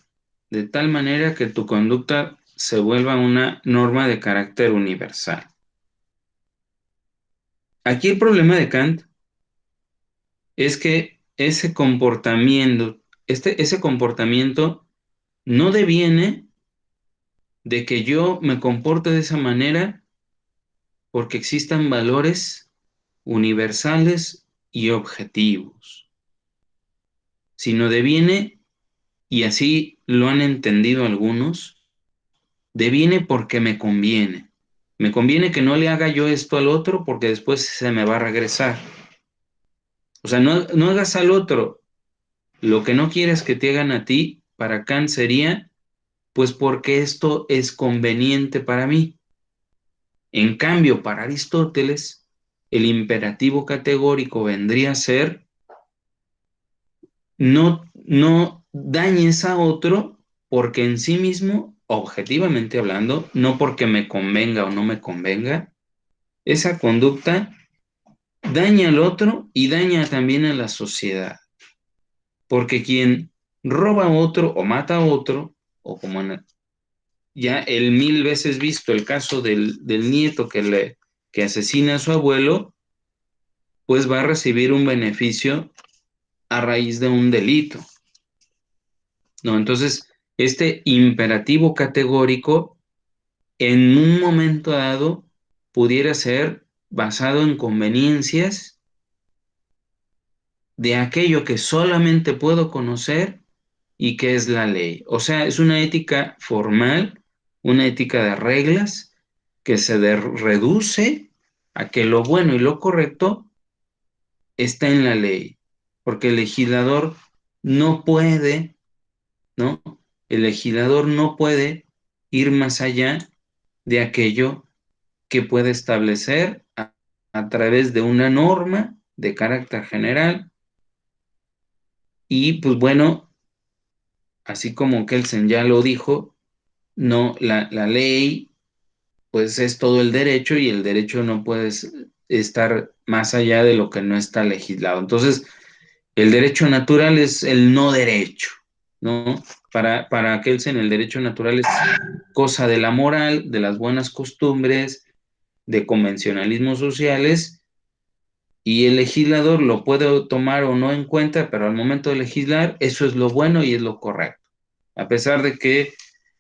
de tal manera que tu conducta se vuelva una norma de carácter universal. Aquí el problema de Kant es que ese comportamiento no deviene de que yo me comporte de esa manera porque existan valores universales y objetivos, sino deviene, y así lo han entendido algunos, deviene porque me conviene. Me conviene que no le haga yo esto al otro porque después se me va a regresar. O sea, no hagas al otro lo que no quieres que te hagan a ti. Para Kant sería, pues porque esto es conveniente para mí. En cambio, para Aristóteles, el imperativo categórico vendría a ser, no dañes a otro porque en sí mismo, objetivamente hablando, no porque me convenga o no me convenga, esa conducta daña al otro y daña también a la sociedad. Porque quien roba a otro o mata a otro, o como ya el 1000 veces visto el caso del nieto que asesina a su abuelo, pues va a recibir un beneficio a raíz de un delito. ¿No? Entonces, este imperativo categórico en un momento dado pudiera ser basado en conveniencias de aquello que solamente puedo conocer y que es la ley. O sea, es una ética formal, una ética de reglas que se reduce a que lo bueno y lo correcto está en la ley, porque el legislador no puede, ¿no? El legislador no puede ir más allá de aquello que puede establecer a través de una norma de carácter general y pues bueno, así como Kelsen ya lo dijo, no, la ley pues es todo el derecho y el derecho no puede estar más allá de lo que no está legislado. Entonces, el derecho natural es el no derecho, ¿no? Para Kelsen el derecho natural es cosa de la moral, de las buenas costumbres, de convencionalismos sociales, y el legislador lo puede tomar o no en cuenta, pero al momento de legislar, eso es lo bueno y es lo correcto. A pesar de que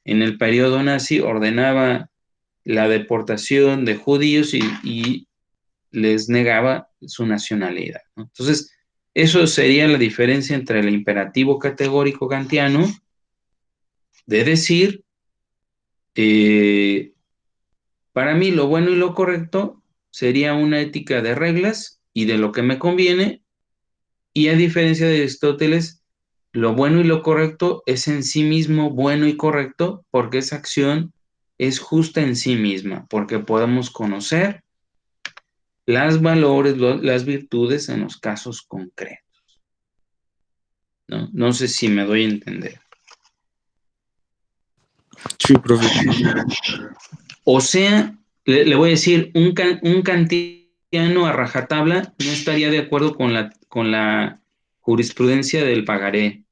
en el periodo nazi ordenaba la deportación de judíos y les negaba su nacionalidad, ¿no? Entonces, Eso sería la diferencia entre el imperativo categórico kantiano de decir, para mí lo bueno y lo correcto sería una ética de reglas y de lo que me conviene, y a diferencia de Aristóteles, lo bueno y lo correcto es en sí mismo bueno y correcto porque esa acción es justa en sí misma, porque podemos conocer las valores, las virtudes en los casos concretos. ¿No? No sé si me doy a entender. Sí, profe. O sea, le voy a decir, un kantiano a rajatabla no estaría de acuerdo con la jurisprudencia del pagaré,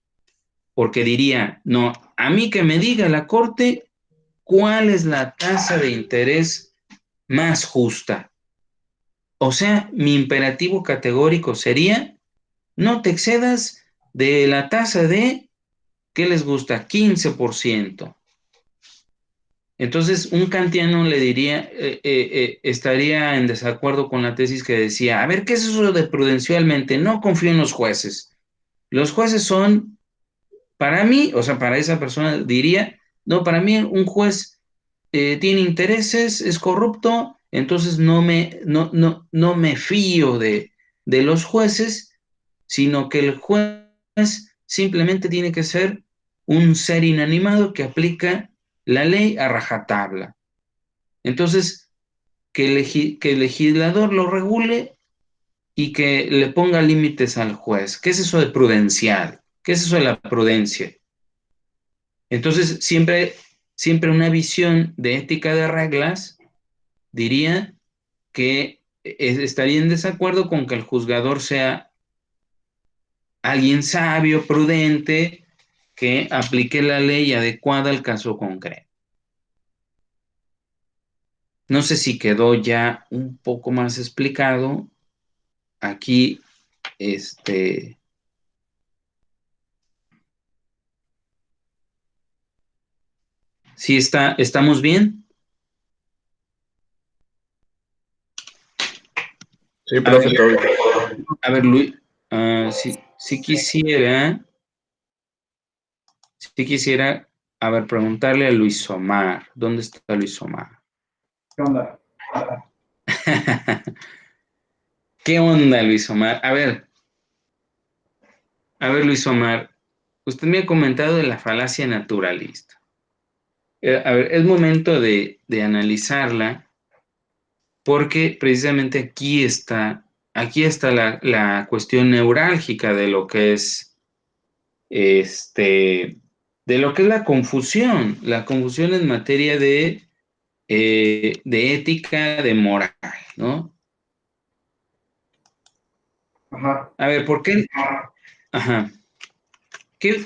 porque diría, no, a mí que me diga la corte cuál es la tasa de interés más justa. O sea, mi imperativo categórico sería, no te excedas de la tasa de, ¿qué les gusta? 15%. Entonces, un kantiano le diría, estaría en desacuerdo con la tesis que decía, a ver, ¿qué es eso de prudencialmente? No confío en los jueces. Los jueces son, para mí, o sea, para esa persona diría, no, para mí un juez tiene intereses, es corrupto, entonces no me fío de los jueces, sino que el juez simplemente tiene que ser un ser inanimado que aplica la ley a rajatabla. Entonces, que el legislador lo regule y que le ponga límites al juez. ¿Qué es eso de prudencial? ¿Qué es eso de la prudencia? Entonces, siempre una visión de ética de reglas diría que estaría en desacuerdo con que el juzgador sea alguien sabio, prudente, que aplique la ley adecuada al caso concreto. No sé si quedó ya un poco más explicado. Aquí, sí estamos bien. Sí, A profe, ver, todo bien. a ver, Luis, si quisiera, a ver, preguntarle a Luis Omar. ¿Dónde está Luis Omar? ¿Qué onda? ¿Qué onda, Luis Omar? A ver, Luis Omar, usted me ha comentado de la falacia naturalista. A ver, es momento de analizarla porque precisamente aquí está la cuestión neurálgica de lo que es de lo que es la confusión en materia de ética, de moral, ¿no? Ajá. A ver, ¿por qué? Ajá. ¿Qué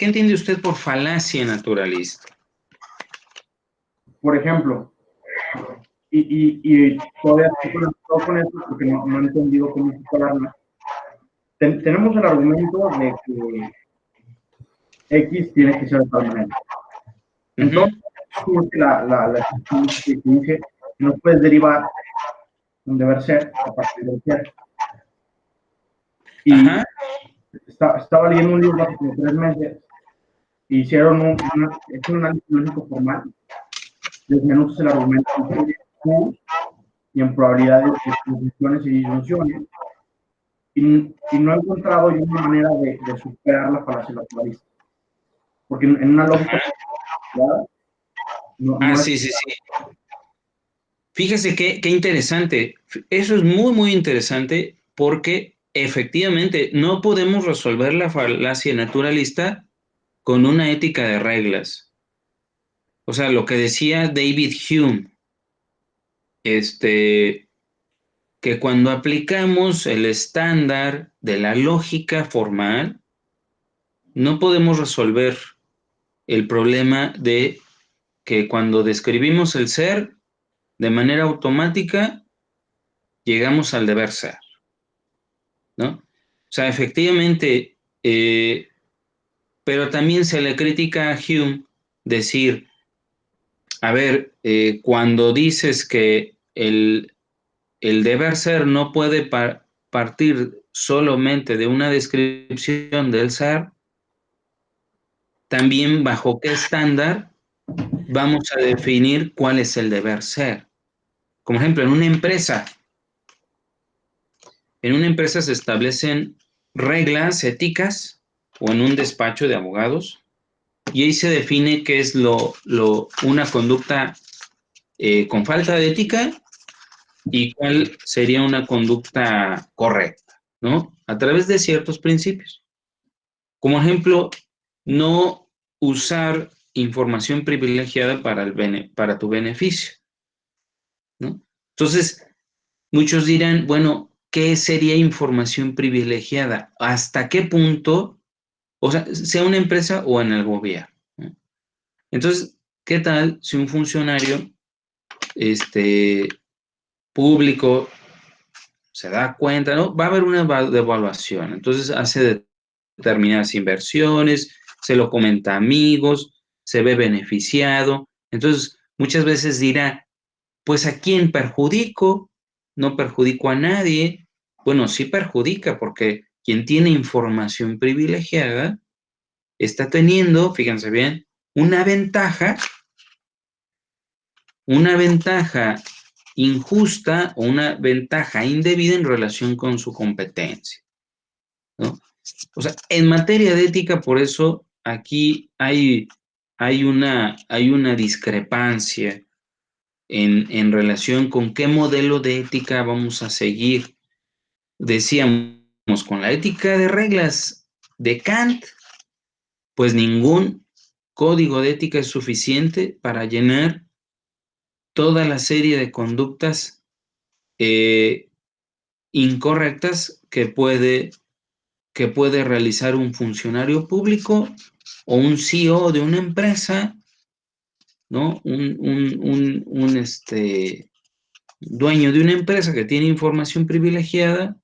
entiende usted por falacia naturalista? Por ejemplo, y todavía estoy conectado con esto porque no he entendido cómo separarla. Tenemos el argumento de que X tiene que ser de tal manera. Ujú. Entonces, surge la excepción que dice que no puedes derivar un deber ser a partir del ser. Y Ajá. estaba leyendo un libro hace como 3 meses y hicieron es un análisis lógico formal, desmenuzas el argumento en series, Q y en probabilidades de funciones y disyunciones, y no he encontrado yo una manera de superar la falacia naturalista. Porque en una lógica no es. Sí, sí, sí. Fíjese qué interesante. Eso es muy, muy interesante porque efectivamente no podemos resolver la falacia naturalista con una ética de reglas. O sea, lo que decía David Hume, que cuando aplicamos el estándar de la lógica formal, no podemos resolver el problema de que cuando describimos el ser, de manera automática, llegamos al deber ser, ¿no? O sea, efectivamente, pero también se le critica a Hume decir, a ver, cuando dices que el deber ser no puede partir solamente de una descripción del ser, también bajo qué estándar vamos a definir cuál es el deber ser. Como ejemplo, en una empresa se establecen reglas éticas o en un despacho de abogados y ahí se define qué es una conducta con falta de ética y cuál sería una conducta correcta, ¿no? A través de ciertos principios. Como ejemplo, no usar información privilegiada para tu beneficio, ¿no? Entonces, muchos dirán, bueno, ¿qué sería información privilegiada? ¿Hasta qué punto? O sea una empresa o en el gobierno, ¿no? Entonces, ¿qué tal si un funcionario público se da cuenta, ¿no? Va a haber una evaluación, entonces hace determinadas inversiones, se lo comenta a amigos, se ve beneficiado, entonces muchas veces dirá, pues ¿a quién perjudico? No perjudico a nadie. Bueno, sí perjudica porque quien tiene información privilegiada está teniendo, fíjense bien, una ventaja injusta o una ventaja indebida en relación con su competencia, ¿no? O sea, en materia de ética, por eso aquí hay una discrepancia en relación con qué modelo de ética vamos a seguir. Decíamos, con la ética de reglas de Kant, pues ningún código de ética es suficiente para llenar toda la serie de conductas incorrectas que puede realizar un funcionario público o un CEO de una empresa, ¿no? Un dueño de una empresa que tiene información privilegiada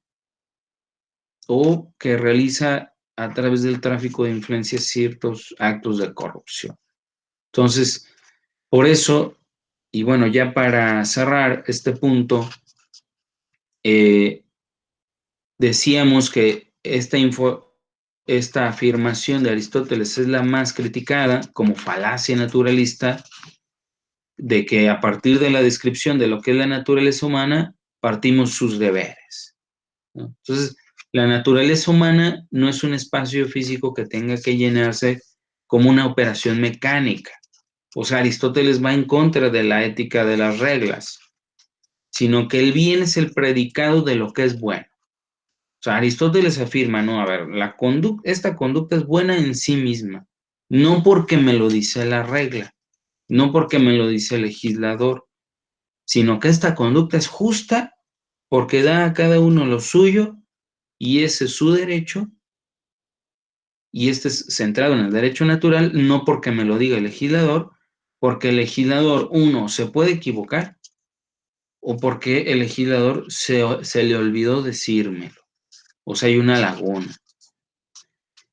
o que realiza a través del tráfico de influencias ciertos actos de corrupción. Entonces, por eso, y bueno, ya para cerrar este punto, decíamos que esta afirmación de Aristóteles es la más criticada como falacia naturalista, de que a partir de la descripción de lo que es la naturaleza humana, partimos sus deberes, ¿no? Entonces, la naturaleza humana no es un espacio físico que tenga que llenarse como una operación mecánica. O sea, Aristóteles va en contra de la ética de las reglas, sino que el bien es el predicado de lo que es bueno. O sea, Aristóteles afirma, no, a ver, esta conducta es buena en sí misma, no porque me lo dice la regla, no porque me lo dice el legislador, sino que esta conducta es justa porque da a cada uno lo suyo y ese es su derecho y este es centrado en el derecho natural, no porque me lo diga el legislador, porque el legislador, uno, se puede equivocar o porque el legislador se le olvidó decírmelo. O sea, hay una laguna.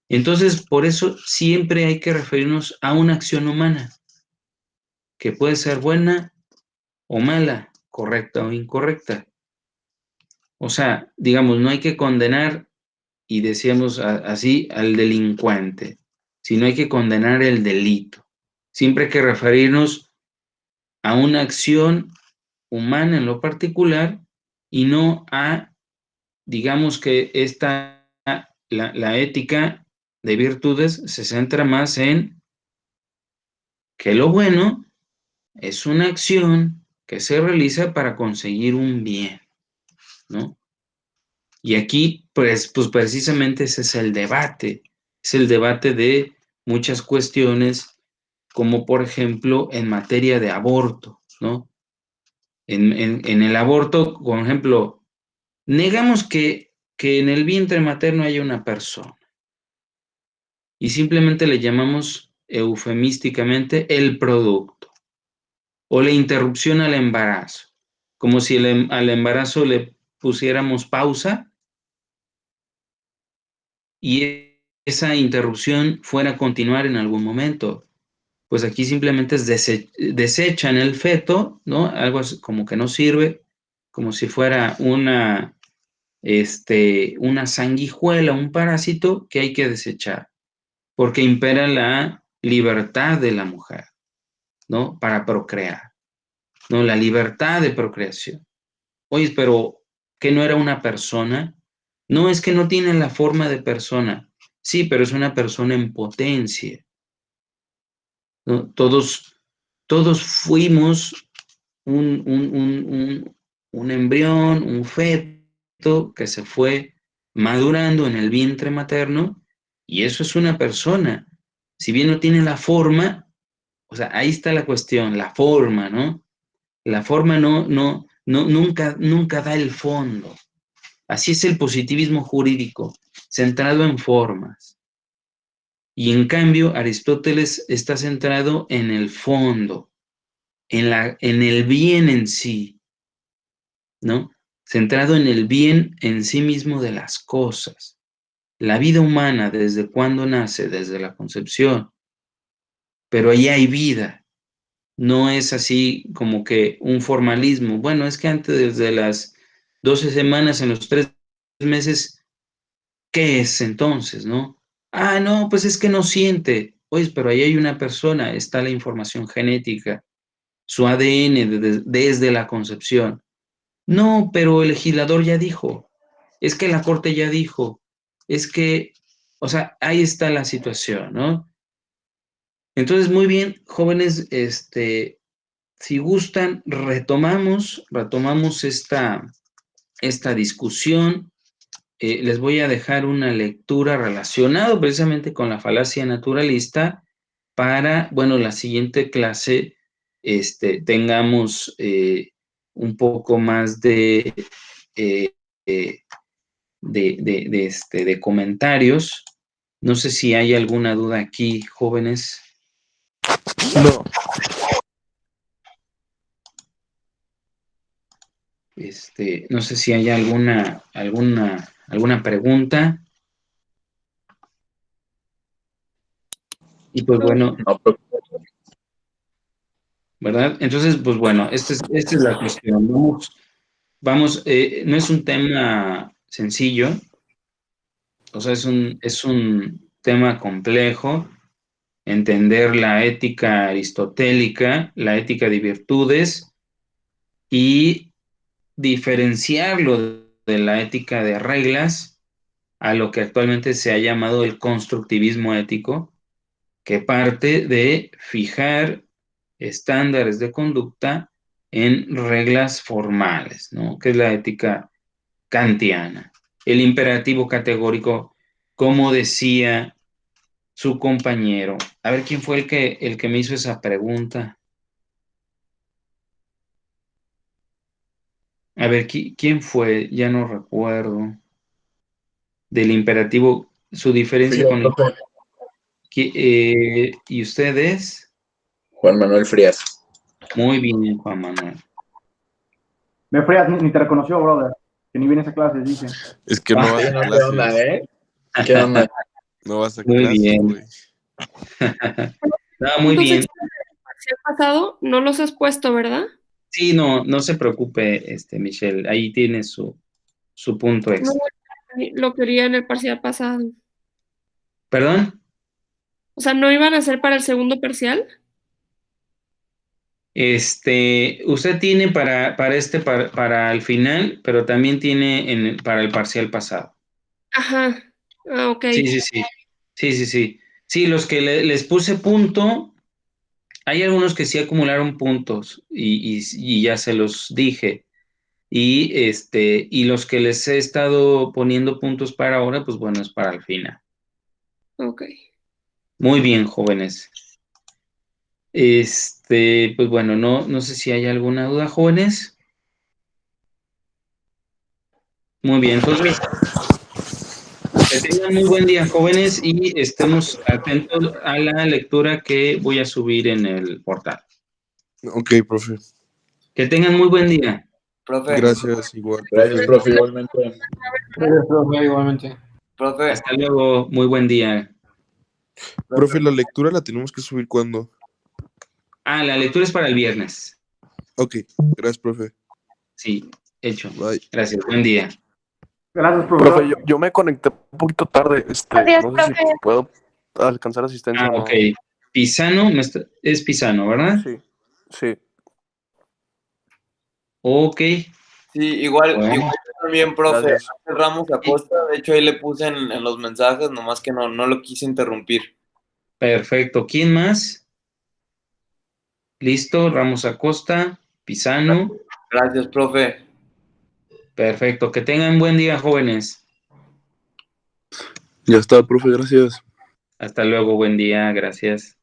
Entonces, por eso siempre hay que referirnos a una acción humana, que puede ser buena o mala, correcta o incorrecta. O sea, digamos, no hay que condenar, y decíamos así, al delincuente, sino hay que condenar el delito. Siempre hay que referirnos a una acción humana en lo particular y no a, digamos que la ética de virtudes se centra más en que lo bueno es una acción que se realiza para conseguir un bien, ¿no? Y aquí, pues precisamente ese es el debate de muchas cuestiones, como por ejemplo en materia de aborto, ¿no? En el aborto, por ejemplo, negamos que en el vientre materno haya una persona y simplemente le llamamos eufemísticamente el producto o la interrupción al embarazo, como si al embarazo le pusiéramos pausa y esa interrupción fuera a continuar en algún momento. Pues aquí simplemente es desechan el feto, ¿no? Algo como que no sirve, como si fuera una sanguijuela, un parásito que hay que desechar, porque impera la libertad de la mujer, ¿no? Para procrear, ¿no? La libertad de procreación. Oye, pero ¿que no era una persona? No, es que no tiene la forma de persona. Sí, pero es una persona en potencia, ¿no? Todos fuimos un embrión, un feto que se fue madurando en el vientre materno, y eso es una persona. Si bien no tiene la forma, o sea, ahí está la cuestión, la forma, ¿no? La forma nunca da el fondo. Así es el positivismo jurídico, centrado en formas. Y en cambio, Aristóteles está centrado en el fondo, en el bien en sí, ¿no? Centrado en el bien en sí mismo de las cosas. La vida humana, ¿desde cuándo nace? Desde la concepción. Pero ahí hay vida. No es así como que un formalismo. Bueno, es que antes, desde las 12 semanas, en los 3 meses, ¿qué es entonces, no? Ah, no, pues es que no siente. Oye, pero ahí hay una persona, está la información genética, su ADN desde la concepción. No, pero el legislador ya dijo, es que la corte ya dijo, es que, o sea, ahí está la situación, ¿no? Entonces, muy bien, jóvenes, si gustan, retomamos esta discusión. Les voy a dejar una lectura relacionada precisamente con la falacia naturalista para, bueno, la siguiente clase tengamos un poco más eh, eh, de comentarios. No sé si hay alguna duda aquí, jóvenes. No, No sé si hay alguna pregunta. Y pues bueno, No, pero ¿verdad? Entonces, pues bueno, esta es la cuestión. Vamos, no es un tema sencillo, o sea, es un tema complejo. Entender la ética aristotélica, la ética de virtudes y diferenciarlo de la ética de reglas a lo que actualmente se ha llamado el constructivismo ético, que parte de fijar estándares de conducta en reglas formales, ¿no? Que es la ética kantiana. El imperativo categórico, como decía su compañero. A ver, ¿quién fue el que me hizo esa pregunta? A ver, ¿quién fue? Ya no recuerdo. Del imperativo, su fui diferencia yo, con profe, ¿y ustedes? Juan Manuel Frías. Muy bien, Juan Manuel. Me Frías ni te reconoció, brother. Que ni vienes a clases, dice. es que no vas Sí, a no, ¿qué onda, clases. ¿Qué onda? No vas a Muy clases, bien. güey. No, muy Puntos bien. extras del parcial pasado no los has puesto, ¿verdad? Sí, no se preocupe, Michelle. Ahí tiene su punto No, extra. lo quería en el parcial pasado. ¿Perdón? O sea, ¿no iban a ser para el segundo parcial? Usted tiene para el final, pero también tiene para el parcial pasado. Ajá. Ah, ok. Sí, sí, sí. Sí, sí, sí. Sí, los que les puse punto, hay algunos que sí acumularon puntos y ya se los dije. Y los que les he estado poniendo puntos para ahora, pues bueno, es para el final. Ok. Muy bien, jóvenes. Pues bueno, no sé si hay alguna duda, jóvenes. Muy bien, entonces, que tengan muy buen día, jóvenes, y estemos atentos a la lectura que voy a subir en el portal. Ok, profe. Que tengan muy buen día. Profe, Gracias, igual, Gracias, profe. profe, igualmente. Gracias, profe, igualmente. profe, Hasta luego, muy buen día. Profe, la lectura la tenemos que subir cuando. Ah, la lectura es para el viernes. Ok, gracias, profe. Sí, hecho. Bye. Gracias, buen día. Gracias, Profe, profesor. yo me conecté un poquito tarde. Adiós, No sé si profe. puedo alcanzar asistencia o no. Ok. Pisano, es Pisano, ¿verdad? Sí, sí. Ok. Sí, igual Bueno. yo también, profe, Gracias. Ángel Ramos Acosta, de hecho ahí le puse en los mensajes, nomás que no lo quise interrumpir. Perfecto. ¿Quién más? Listo. Ramos Acosta, Pisano. Gracias, profe. Perfecto. Que tengan buen día, jóvenes. Ya está, profe, gracias. Hasta luego. Buen día. Gracias.